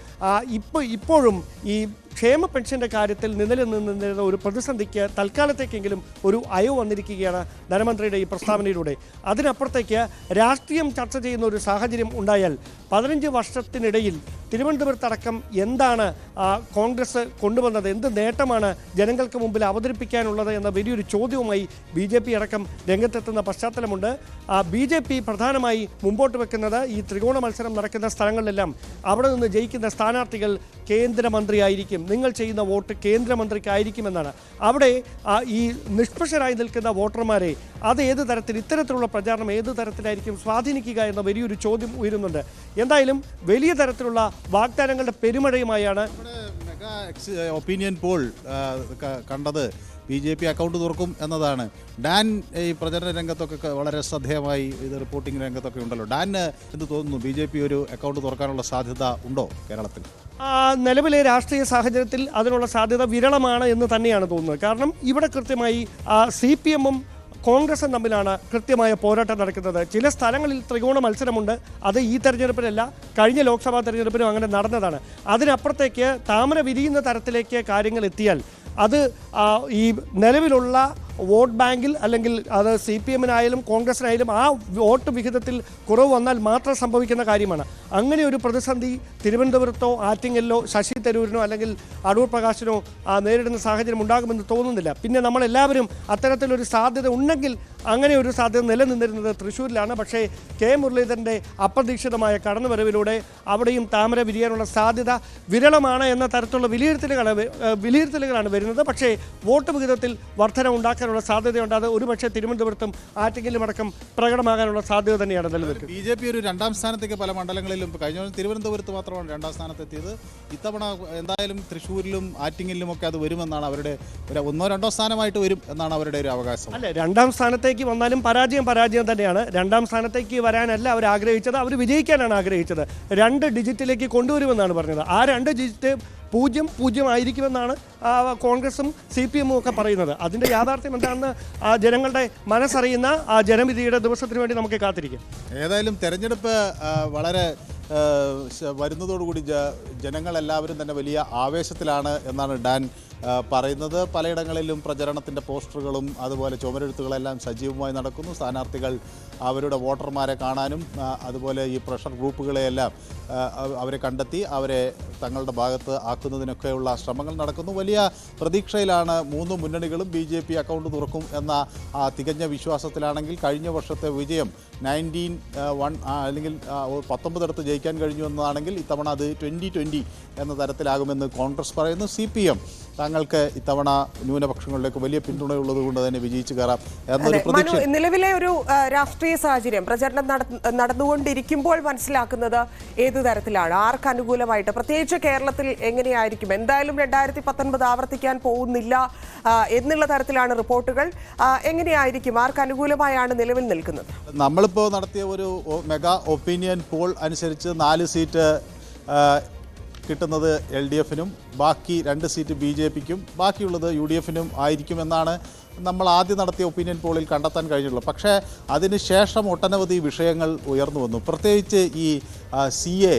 ഇപ്പോഴും ഈ ക്ഷേമ പെൻഷൻ്റെ കാര്യത്തിൽ നിലനിന്നിരുന്ന ഒരു പ്രതിസന്ധിക്ക് തൽക്കാലത്തേക്കെങ്കിലും ഒരു അയവ് വന്നിരിക്കുകയാണ് ധനമന്ത്രിയുടെ ഈ പ്രസ്താവനയിലൂടെ. അതിനപ്പുറത്തേക്ക് രാഷ്ട്രീയം ചർച്ച ചെയ്യുന്ന ഒരു സാഹചര്യം ഉണ്ടായാൽ 15 വർഷത്തിനിടയിൽ തിരുവനന്തപുരത്തടക്കം എന്താണ് കോൺഗ്രസ് കൊണ്ടുവന്നത്, എന്ത് നേട്ടമാണ് ജനങ്ങൾക്ക് മുമ്പിൽ അവതരിപ്പിക്കാനുള്ളത് എന്ന വലിയൊരു ചോദ്യവുമായി BJP അടക്കം രംഗത്തെത്തുന്ന പശ്ചാത്തലമുണ്ട്. BJP പ്രധാനമായി മുമ്പോട്ട് വെക്കുന്നത് ഈ ത്രികോണ മത്സരം നടക്കുന്ന സ്ഥലങ്ങളിലെല്ലാം അവിടെ നിന്ന് ജയിക്കുന്ന സ്ഥാനാർത്ഥികൾ കേന്ദ്രമന്ത്രിയായിരിക്കും, നിങ്ങൾ ചെയ്യുന്ന വോട്ട് കേന്ദ്രമന്ത്രിക്കായിരിക്കുമെന്നാണ്. അവിടെ ഈ നിഷ്പക്ഷരായി നിൽക്കുന്ന വോട്ടർമാരെ അത് ഏത് തരത്തിൽ, ഇത്തരത്തിലുള്ള പ്രചാരണം ഏത് തരത്തിലായിരിക്കും സ്വാധീനിക്കുക എന്ന വലിയൊരു ചോദ്യം ഉയരുന്നുണ്ട്. എന്തായാലും വലിയ തരത്തിലുള്ള വാഗ്ദാനങ്ങളുടെ പെരുമഴയുമായാണ് മെഗാ ഒപ്പീനിയൻ പോൾ കണ്ടത്. BJP അക്കൗണ്ട് തുറക്കും എന്നതാണ്. ഡാൻ ഈ പ്രചരണ രംഗത്തൊക്കെ വളരെ ശ്രദ്ധേയമായി ഇത് റിപ്പോർട്ടിംഗ് രംഗത്തൊക്കെ ഉണ്ടല്ലോ. ഡാൻ എന്ത് തോന്നുന്നു, BJP ഒരു അക്കൗണ്ട് തുറക്കാനുള്ള സാധ്യത ഉണ്ടോ കേരളത്തിൽ? നിലവിലെ രാഷ്ട്രീയ സാഹചര്യത്തിൽ അതിനുള്ള സാധ്യത വിരളമാണ് എന്ന് തന്നെയാണ് തോന്നുന്നത്. കാരണം ഇവിടെ കൃത്യമായി CPM-ഉം കോൺഗ്രസും തമ്മിലാണ് കൃത്യമായ പോരാട്ടം നടക്കുന്നത്. ചില സ്ഥലങ്ങളിൽ ത്രികോണ മത്സരമുണ്ട്. അത് ഈ തെരഞ്ഞെടുപ്പിലല്ല, കഴിഞ്ഞ ലോക്സഭാ തെരഞ്ഞെടുപ്പിനും അങ്ങനെ നടന്നതാണ്. അതിനപ്പുറത്തേക്ക് താമര വിരിയുന്ന തരത്തിലേക്ക് കാര്യങ്ങൾ എത്തിയാൽ അത് ഈ നിലവിലുള്ള വോട്ട് ബാങ്കിൽ അല്ലെങ്കിൽ അത് CPM-നായാലും കോൺഗ്രസിനായാലും ആ വോട്ട് വിഹിതത്തിൽ കുറവ് വന്നാൽ മാത്രം സംഭവിക്കുന്ന കാര്യമാണ്. അങ്ങനെ ഒരു പ്രതിസന്ധി തിരുവനന്തപുരത്തോ ആറ്റിങ്ങലിലോ ശശി തരൂരിനോ അല്ലെങ്കിൽ അടൂർ പ്രകാശിനോ നേരിടുന്ന സാഹചര്യം ഉണ്ടാകുമെന്ന് തോന്നുന്നില്ല. പിന്നെ നമ്മളെല്ലാവരും അത്തരത്തിലൊരു സാധ്യത ഉണ്ടെങ്കിൽ അങ്ങനെ ഒരു സാധ്യത നിലനിന്നിരുന്നത് തൃശ്ശൂരിലാണ്. പക്ഷേ കെ മുരളീധരൻ്റെ അപ്രതീക്ഷിതമായ കടന്നുവരവിലൂടെ അവിടെയും താമര വിരിയാനുള്ള സാധ്യത വിരളമാണ് എന്ന തരത്തിലുള്ള വിലയിരുത്തലുകളാണ് വരുന്നത്. പക്ഷേ വോട്ട് വിഹിതത്തിൽ വർധന ഉണ്ടാക്കാനുള്ള സാധ്യതയുണ്ട്. അത് ഒരുപക്ഷെ തിരുവനന്തപുരത്തും ആറ്റിങ്ങലും അടക്കം പ്രകടമാകാനുള്ള സാധ്യത തന്നെയാണ് നിലനിൽക്കുന്നത്. BJP ഒരു രണ്ടാം സ്ഥാനത്തേക്ക് പല മണ്ഡലങ്ങളിലും കഴിഞ്ഞ തിരുവനന്തപുരത്ത് മാത്രമാണ് രണ്ടാം സ്ഥാനത്തെത്തിയത്. ഇത്തവണ എന്തായാലും തൃശ്ശൂരിലും ആറ്റിങ്ങലിലും ഒക്കെ അത് വരുമെന്നാണ് അവരുടെ ഒന്നോ രണ്ടോ സ്ഥാനമായിട്ട് വരും എന്നാണ് അവരുടെ ഒരു അവകാശം. അല്ല, രണ്ടാം സ്ഥാനത്തേക്ക് വന്നാലും പരാജയം തന്നെയാണ്. രണ്ടാം സ്ഥാനത്തേക്ക് വരാനല്ല അവർ ആഗ്രഹിച്ചത്, അവർ വിജയിക്കാനാണ് ആഗ്രഹിച്ചത്. 2 ഡിജിറ്റിലേക്ക് കൊണ്ടുവരുമെന്നാണ് പറഞ്ഞത്. ആ 2 ഡിജിറ്റ് 0-0 ആയിരിക്കുമെന്നാണ് കോൺഗ്രസും CPM-ഉം ഒക്കെ പറയുന്നത്. അതിൻ്റെ യാഥാർത്ഥ്യം എന്താണെന്ന് ജനങ്ങളുടെ മനസ്സറിയുന്ന ജനവിധിയുടെ ദിവസത്തിന് വേണ്ടി നമുക്ക് കാത്തിരിക്കാം. ഏതായാലും തെരഞ്ഞെടുപ്പ് വളരെ വരുന്നതോടുകൂടി ജനങ്ങളെല്ലാവരും തന്നെ വലിയ ആവേശത്തിലാണ് എന്നാണ് ഡാൻ പറയുന്നത്. പലയിടങ്ങളിലും പ്രചരണത്തിൻ്റെ പോസ്റ്ററുകളും അതുപോലെ ചുമരെഴുത്തുകളെല്ലാം സജീവമായി നടക്കുന്നു. സ്ഥാനാർത്ഥികൾ അവരുടെ വോട്ടർമാരെ കാണാനും അതുപോലെ ഈ പ്രഷർ ഗ്രൂപ്പുകളെയെല്ലാം അവരെ കണ്ടെത്തി അവരെ തങ്ങളുടെ ഭാഗത്ത് ആക്കുന്നതിനൊക്കെയുള്ള ശ്രമങ്ങൾ നടക്കുന്നു. വലിയ പ്രതീക്ഷയിലാണ് 3 മുന്നണികളും. BJP അക്കൗണ്ട് തുറക്കും എന്ന തികഞ്ഞ വിശ്വാസത്തിലാണെങ്കിൽ കഴിഞ്ഞ വർഷത്തെ വിജയം 19-1 അല്ലെങ്കിൽ 19 ജയിക്കാൻ കഴിഞ്ഞു എന്നതാണെങ്കിൽ ഇത്തവണ അത് 20-20 എന്ന തരത്തിലാകുമെന്ന് കോൺഗ്രസ് പറയുന്നു. CPM തങ്ങൾക്ക് ഇത്തവണ ന്യൂനപക്ഷങ്ങളിലേക്ക് വലിയ പിന്തുണയുള്ളത് കൊണ്ട് തന്നെ വിജയിച്ചു കയറാം എന്നൊരു പ്രതീക്ഷ. നിലവിലെ ഒരു രാഷ്ട്രീയ സാഹചര്യം പ്രചരണം നടന്നുകൊണ്ടിരിക്കുമ്പോൾ മനസ്സിലാക്കുന്നത് ഏത് തരത്തിലാണ്, ആർക്ക് അനുകൂലമായിട്ട്, പ്രത്യേകിച്ച് കേരളത്തിൽ എങ്ങനെയായിരിക്കും? എന്തായാലും 2019 ആവർത്തിക്കാൻ പോകുന്നില്ല എന്നുള്ള തരത്തിലാണ് റിപ്പോർട്ടുകൾ. എങ്ങനെയായിരിക്കും, ആർക്ക് അനുകൂലമായാണ് നിലവിൽ നിൽക്കുന്നത്? നമ്മളിപ്പോൾ നടത്തിയ ഒരു മെഗാ ഒപ്പീനിയൻ പോൾ അനുസരിച്ച് 4 സീറ്റ് കിട്ടുന്നത് LDF-നും ബാക്കി 2 സീറ്റ് BJP-ക്കും ബാക്കിയുള്ളത് UDF-നും ആയിരിക്കുമെന്നാണ് നമ്മൾ ആദ്യം നടത്തിയ ഒപ്പീനിയൻ പോളിൽ കണ്ടെത്താൻ കഴിഞ്ഞുള്ളൂ. പക്ഷേ അതിനുശേഷം ഒട്ടനവധി വിഷയങ്ങൾ ഉയർന്നു വന്നു. പ്രത്യേകിച്ച് ഈ CA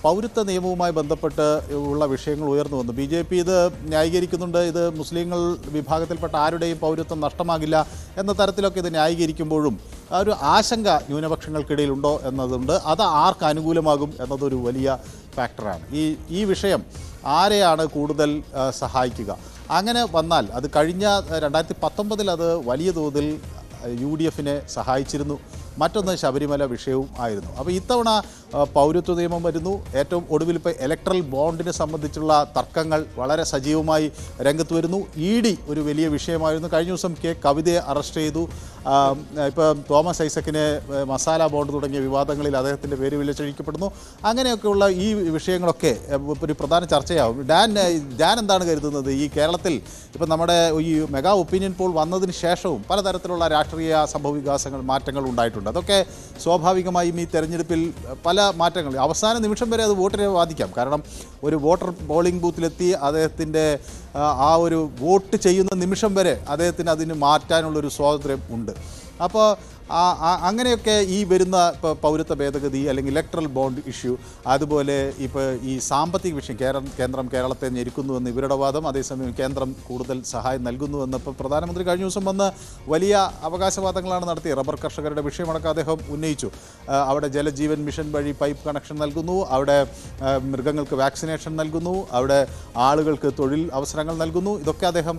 പൗരത്വ നിയമവുമായി ബന്ധപ്പെട്ട് ഉള്ള വിഷയങ്ങൾ ഉയർന്നു വന്നു. BJP ഇത് ന്യായീകരിക്കുന്നുണ്ട്. ഇത് മുസ്ലിങ്ങൾ വിഭാഗത്തിൽപ്പെട്ട ആരുടെയും പൗരത്വം നഷ്ടമാകില്ല എന്ന തരത്തിലൊക്കെ ഇത് ന്യായീകരിക്കുമ്പോഴും ഒരു ആശങ്ക ന്യൂനപക്ഷങ്ങൾക്കിടയിലുണ്ടോ എന്നതുണ്ട്. അത് ആർക്ക് അനുകൂലമാകും എന്നതൊരു വലിയ ഫാക്ടറാണ്. ഈ വിഷയം ആരെയാണ് കൂടുതൽ സഹായിക്കുക? അങ്ങനെ വന്നാൽ അത് കഴിഞ്ഞ 2019 അത് വലിയ തോതിൽ UDF-നെ സഹായിച്ചിരുന്നു. മറ്റൊന്ന് ശബരിമല വിഷയവും ആയിരുന്നു. അപ്പോൾ ഇത്തവണ പൗരത്വ നിയമം വരുന്നു. ഏറ്റവും ഒടുവിൽ ഇപ്പോൾ ഇലക്ട്രൽ ബോണ്ടിനെ സംബന്ധിച്ചുള്ള തർക്കങ്ങൾ വളരെ സജീവമായി രംഗത്ത് വരുന്നു. ED ഒരു വലിയ വിഷയമായിരുന്നു. കഴിഞ്ഞ ദിവസം കവിതയെ അറസ്റ്റ് ചെയ്തു. ഇപ്പോൾ തോമസ് ഐസക്കിനെ മസാല ബോണ്ട് തുടങ്ങിയ വിവാദങ്ങളിൽ അദ്ദേഹത്തിൻ്റെ പേര് വിളിച്ചഴിക്കപ്പെടുന്നു. അങ്ങനെയൊക്കെയുള്ള ഈ വിഷയങ്ങളൊക്കെ ഒരു പ്രധാന ചർച്ചയാവും. ഡാൻ എന്താണ് കരുതുന്നത്? ഈ കേരളത്തിൽ ഇപ്പം നമ്മുടെ ഈ മെഗാ ഒപ്പീനിയൻ പോൾ വന്നതിന് ശേഷവും പലതരത്തിലുള്ള രാഷ്ട്രീയ സംഭവവികാസങ്ങൾ മാറ്റങ്ങൾ ഉണ്ടായിട്ടുണ്ട്. അതൊക്കെ സ്വാഭാവികമായും ഈ തെരഞ്ഞെടുപ്പിൽ പല മാറ്റങ്ങൾ അവസാന നിമിഷം വരെ അത് വോട്ടിനെ ബാധിക്കാം. കാരണം ഒരു വോട്ടർ പോളിംഗ് ബൂത്തിലെത്തി അദ്ദേഹത്തിൻ്റെ ആ ഒരു വോട്ട് ചെയ്യുന്ന നിമിഷം വരെ അദ്ദേഹത്തിന് അതിന് മാറ്റാനുള്ളൊരു സ്വാതന്ത്ര്യം ഉണ്ട്. അപ്പോൾ അങ്ങനെയൊക്കെ ഈ വരുന്ന ഇപ്പോൾ പൗരത്വ ഭേദഗതി അല്ലെങ്കിൽ ഇലക്ട്രൽ ബോണ്ട് ഇഷ്യൂ, അതുപോലെ ഇപ്പോൾ ഈ സാമ്പത്തിക വിഷയം കേന്ദ്രം കേരളത്തെ ഞെരുക്കുന്നുവെന്ന് ഇവരുടെ വാദം, അതേസമയം കേന്ദ്രം കൂടുതൽ സഹായം നൽകുന്നുവെന്ന് ഇപ്പോൾ പ്രധാനമന്ത്രി കഴിഞ്ഞ ദിവസം വന്ന് വലിയ അവകാശവാദങ്ങളാണ് നടത്തിയത്. റബ്ബർ കർഷകരുടെ വിഷയമടക്കം അദ്ദേഹം ഉന്നയിച്ചു. അവിടെ ജലജീവൻ മിഷൻ വഴി പൈപ്പ് കണക്ഷൻ നൽകുന്നു, അവിടെ മൃഗങ്ങൾക്ക് വാക്സിനേഷൻ നൽകുന്നു, അവിടെ ആളുകൾക്ക് തൊഴിൽ അവസരങ്ങൾ നൽകുന്നു. ഇതൊക്കെ അദ്ദേഹം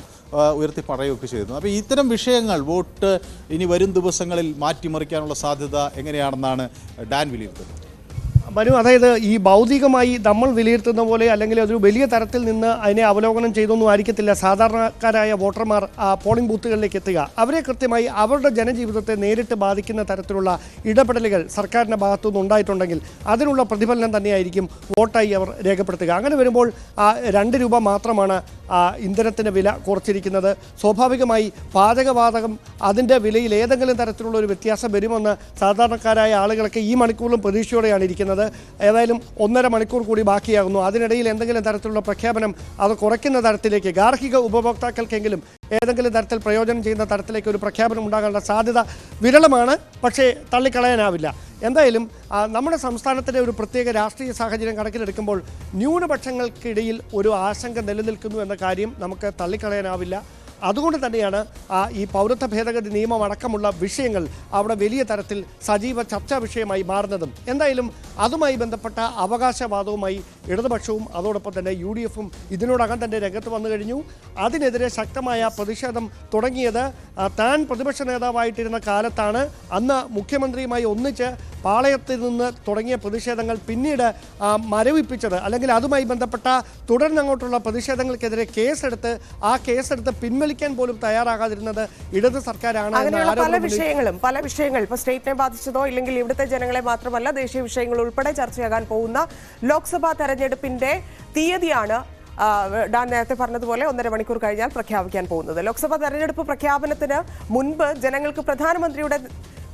ഉയർത്തി പറയുകയൊക്കെ ചെയ്തു. അപ്പോൾ ഇത്തരം വിഷയങ്ങൾ വോട്ട് ഇനി വരും ദിവസങ്ങളിൽ മാറ്റിമറിക്കാനുള്ള സാധ്യത എങ്ങനെയാണെന്നാണ് ഡാൻ വിലയിരുത്തുന്നത്? മനു, അതായത് ഈ ഭൗതികമായി നമ്മൾ വിലയിരുത്തുന്ന പോലെ അല്ലെങ്കിൽ അതൊരു വലിയ തരത്തിൽ നിന്ന് അതിനെ അവലോകനം ചെയ്തൊന്നും ആയിരിക്കത്തില്ല സാധാരണക്കാരായ വോട്ടർമാർ പോളിംഗ് ബൂത്തുകളിലേക്ക് എത്തുക. അവരെ കൃത്യമായി അവരുടെ ജനജീവിതത്തെ നേരിട്ട് ബാധിക്കുന്ന തരത്തിലുള്ള ഇടപെടലുകൾ സർക്കാരിൻ്റെ ഭാഗത്തുനിന്ന് ഉണ്ടായിട്ടുണ്ടെങ്കിൽ അതിനുള്ള പ്രതിഫലനം തന്നെയായിരിക്കും വോട്ടായി അവർ രേഖപ്പെടുത്തുക. അങ്ങനെ വരുമ്പോൾ 2 രൂപ മാത്രമാണ് ഇന്ധനത്തിൻ്റെ വില കുറച്ചിരിക്കുന്നത്. സ്വാഭാവികമായി പാചകവാതകം അതിൻ്റെ വിലയിൽ ഏതെങ്കിലും തരത്തിലുള്ള ഒരു വ്യത്യാസം വരുമെന്ന് സാധാരണക്കാരായ ആളുകളൊക്കെ ഈ മണിക്കൂറിലും പ്രതീക്ഷയോടെയാണ് ഇരിക്കുന്നത്. ഏതായാലും 1.5 മണിക്കൂർ കൂടി ബാക്കിയാകുന്നു. അതിനിടയിൽ എന്തെങ്കിലും തരത്തിലുള്ള പ്രഖ്യാപനം അത് കുറയ്ക്കുന്ന തരത്തിലേക്ക് ഗാർഹിക ഉപഭോക്താക്കൾക്കെങ്കിലും ഏതെങ്കിലും തരത്തിൽ പ്രയോജനം ചെയ്യുന്ന തരത്തിലേക്ക് ഒരു പ്രഖ്യാപനം ഉണ്ടാകാനുള്ള സാധ്യത വിരളമാണ്. പക്ഷേ തള്ളിക്കളയാനാവില്ല. എന്തായാലും നമ്മുടെ സംസ്ഥാനത്തിൻ്റെ ഒരു പ്രത്യേക രാഷ്ട്രീയ സാഹചര്യം കണക്കിലെടുക്കുമ്പോൾ ന്യൂനപക്ഷങ്ങൾക്കിടയിൽ ഒരു ആശങ്ക നിലനിൽക്കുന്നു എന്ന കാര്യം നമുക്ക് തള്ളിക്കളയാനാവില്ല. അതുകൊണ്ട് തന്നെയാണ് ഈ പൗരത്വ ഭേദഗതി നിയമം അടക്കമുള്ള വിഷയങ്ങൾ അവിടെ വലിയ തരത്തിൽ സജീവ ചർച്ചാ വിഷയമായി മാറുന്നതും. എന്തായാലും അതുമായി ബന്ധപ്പെട്ട അവകാശവാദവുമായി ഇടതുപക്ഷവും അതോടൊപ്പം തന്നെ UDF-ഉം ഇതിനോടകം തന്നെ രംഗത്ത് വന്നു കഴിഞ്ഞു. അതിനെതിരെ ശക്തമായ പ്രതിഷേധം തുടങ്ങിയത് താൻ പ്രതിപക്ഷ നേതാവായിട്ടിരുന്ന കാലത്താണ്. അന്ന് മുഖ്യമന്ത്രിയുമായി ഒന്നിച്ച് പാളയത്തിൽ നിന്ന് തുടങ്ങിയ പ്രതിഷേധങ്ങൾ പിന്നീട് മരവിപ്പിച്ചത്, അല്ലെങ്കിൽ അതുമായി ബന്ധപ്പെട്ട തുടർന്നങ്ങോട്ടുള്ള പ്രതിഷേധങ്ങൾക്കെതിരെ ആ കേസെടുത്ത് പിൻവലിക്കാൻ പോലും തയ്യാറാകാതിരുന്നത് ഇടത് സർക്കാരാണ്. പല വിഷയങ്ങൾ ഇപ്പൊ സ്റ്റേറ്റിനെ ബാധിച്ചതോ ഇല്ലെങ്കിൽ ഇവിടുത്തെ ജനങ്ങളെ മാത്രമല്ല ദേശീയ വിഷയങ്ങൾ ഉൾപ്പെടെ ചർച്ചയാകാൻ പോകുന്ന ലോക്സഭാ തെരഞ്ഞെടുപ്പിന്റെ തീയതിയാണ് ഡാൻ നേരത്തെ പറഞ്ഞതുപോലെ 1.5 മണിക്കൂർ കഴിഞ്ഞാൽ പ്രഖ്യാപിക്കാൻ പോകുന്നത്. ലോക്സഭാ തെരഞ്ഞെടുപ്പ് പ്രഖ്യാപനത്തിന് മുൻപ് ജനങ്ങൾക്ക് പ്രധാനമന്ത്രിയുടെ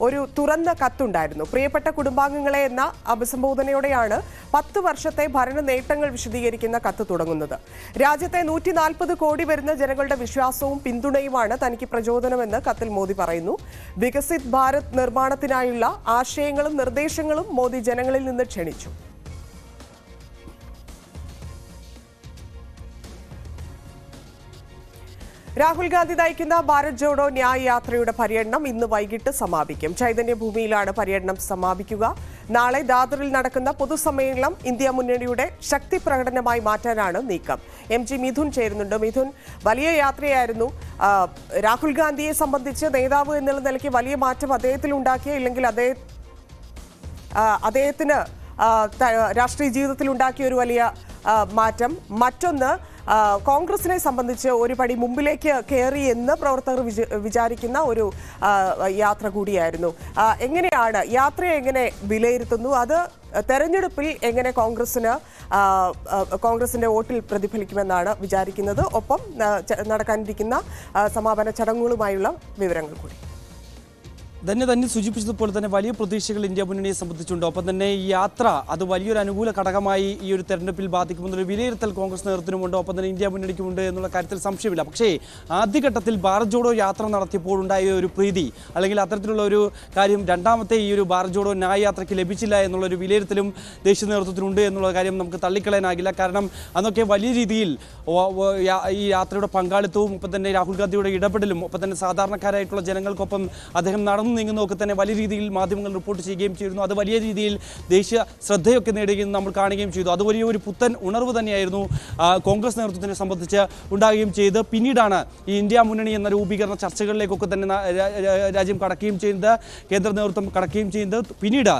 ഒരു തുറന്ന കത്തുണ്ടായിരുന്നു. പ്രിയപ്പെട്ട കുടുംബാംഗങ്ങളെ എന്ന അഭിസംബോധനയോടെയാണ് 10 വർഷത്തെ ഭരണ നേട്ടങ്ങൾ വിശദീകരിക്കുന്ന കത്ത് തുടങ്ങുന്നത്. രാജ്യത്തെ 140 കോടി വരുന്ന ജനങ്ങളുടെ വിശ്വാസവും പിന്തുണയുമാണ് തനിക്ക് പ്രചോദനമെന്ന് കത്തിൽ മോദി പറയുന്നു. വികസിത് ഭാരത് നിർമ്മാണത്തിനായുള്ള ആശയങ്ങളും നിർദ്ദേശങ്ങളും മോദി ജനങ്ങളിൽ നിന്ന് ക്ഷണിച്ചു. രാഹുൽ ഗാന്ധി നയിക്കുന്ന ഭാരത് ജോഡോ ന്യായ് യാത്രയുടെ പര്യടനം ഇന്ന് വൈകിട്ട് സമാപിക്കും. ചൈതന്യഭൂമിയിലാണ് പര്യടനം സമാപിക്കുക. നാളെ ദാദറിൽ നടക്കുന്ന പൊതുസമ്മേളനം ഇന്ത്യ മുന്നണിയുടെ ശക്തി പ്രകടനമായി മാറ്റാനാണ് നീക്കം. MG മിഥുൻ ചേരുന്നുണ്ട്. മിഥുൻ, വലിയ യാത്രയായിരുന്നു. രാഹുൽ ഗാന്ധിയെ സംബന്ധിച്ച് നേതാവ് എന്നുള്ള നിലയ്ക്ക് വലിയ മാറ്റം അദ്ദേഹത്തിൽ ഉണ്ടാക്കിയ, ഇല്ലെങ്കിൽ അദ്ദേഹത്തിന് രാഷ്ട്രീയ ജീവിതത്തിൽ ഉണ്ടാക്കിയ ഒരു വലിയ മാറ്റം. മറ്റൊന്ന്, കോൺഗ്രസിനെ സംബന്ധിച്ച് ഒരു പടി മുമ്പിലേക്ക് കയറി എന്ന് പ്രവർത്തകർ വിചാരിക്കുന്ന ഒരു യാത്ര കൂടിയായിരുന്നു. എങ്ങനെയാണ് യാത്രയെ എങ്ങനെ വിലയിരുത്തുന്നു? അത് തെരഞ്ഞെടുപ്പിൽ എങ്ങനെ കോൺഗ്രസിന്റെ വോട്ടിൽ പ്രതിഫലിക്കുമെന്നാണ് വിചാരിക്കുന്നത്? ഒപ്പം നടക്കാനിരിക്കുന്ന സമാപന ചടങ്ങുകളുമായുള്ള വിവരങ്ങൾ കൂടി. തന്നെ സൂചിപ്പിച്ചതുപോലെ തന്നെ വലിയ പ്രതീക്ഷകൾ ഇന്ത്യ മുന്നണിയെ സംബന്ധിച്ചുണ്ട്. ഒപ്പം തന്നെ ഈ യാത്ര അത് വലിയൊരു അനുകൂല ഘടകമായി ഈ ഒരു തെരഞ്ഞെടുപ്പിൽ ബാധിക്കുമെന്നൊരു വിലയിരുത്തൽ കോൺഗ്രസ് നേതൃത്വത്തിനുമുണ്ട്, ഒപ്പം തന്നെ ഇന്ത്യ മുന്നണിക്കുമുണ്ട് എന്നുള്ള കാര്യത്തിൽ സംശയമില്ല. പക്ഷേ ആദ്യഘട്ടത്തിൽ ഭാരത് ജോഡോ യാത്ര നടത്തിയപ്പോൾ ഉണ്ടായ ഒരു പ്രീതി, അല്ലെങ്കിൽ അത്തരത്തിലുള്ള ഒരു കാര്യം രണ്ടാമത്തെ ഈ ഒരു ഭാരത് ജോഡോ ന്യായ് യാത്രയ്ക്ക് ലഭിച്ചില്ല എന്നുള്ളൊരു വിലയിരുത്തലും ദേശീയ നേതൃത്വത്തിനുണ്ട് എന്നുള്ള കാര്യം നമുക്ക് തള്ളിക്കളയാനാകില്ല. കാരണം അന്നൊക്കെ വലിയ രീതിയിൽ ഈ യാത്രയുടെ പങ്കാളിത്തവും ഒപ്പം തന്നെ രാഹുൽ ഗാന്ധിയുടെ ഇടപെടലും ഒപ്പം തന്നെ സാധാരണക്കാരായിട്ടുള്ള ജനങ്ങൾക്കൊപ്പം അദ്ദേഹം നടന്നു നീങ്ങുന്നതൊക്കെ തന്നെ വലിയ രീതിയിൽ മാധ്യമങ്ങൾ റിപ്പോർട്ട് ചെയ്യുകയും ചെയ്തിരുന്നു. അത് വലിയ രീതിയിൽ ദേശീയ ശ്രദ്ധയൊക്കെ നേടുകയും നമ്മൾ കാണുകയും ചെയ്തു. അത് വലിയൊരു പുത്തൻ ഉണർവ് തന്നെയായിരുന്നു കോൺഗ്രസ് നേതൃത്വത്തിനെ സംബന്ധിച്ച് ഉണ്ടാകുകയും ചെയ്ത്. പിന്നീടാണ് ഈ ഇന്ത്യ മുന്നണി എന്ന രൂപീകരണ ചർച്ചകളിലേക്കൊക്കെ തന്നെ രാജ്യം കടക്കുകയും ചെയ്യുന്നത്, കേന്ദ്ര നേതൃത്വം കടക്കുകയും ചെയ്യുന്നത്. പിന്നീട്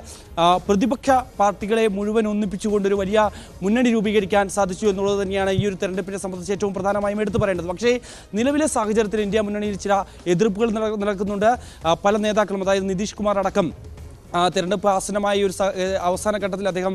പ്രതിപക്ഷ പാർട്ടികളെ മുഴുവൻ ഒന്നിപ്പിച്ചുകൊണ്ടൊരു വലിയ മുന്നണി രൂപീകരിക്കാൻ സാധിച്ചു എന്നുള്ളത് തന്നെയാണ് ഈ ഒരു തെരഞ്ഞെടുപ്പിനെ സംബന്ധിച്ച് ഏറ്റവും പ്രധാനമായും എടുത്തു പറയേണ്ടത്. പക്ഷേ നിലവിലെ സാഹചര്യത്തിൽ ഇന്ത്യ മുന്നണിയിൽ ചില എതിർപ്പുകൾ നടക്കുന്നുണ്ട്. പല നേതാക്കളും, അതായത് നിതീഷ് കുമാർ അടക്കം തെരഞ്ഞെടുപ്പ് ആസന്നമായ ഒരു അവസാന ഘട്ടത്തിൽ അദ്ദേഹം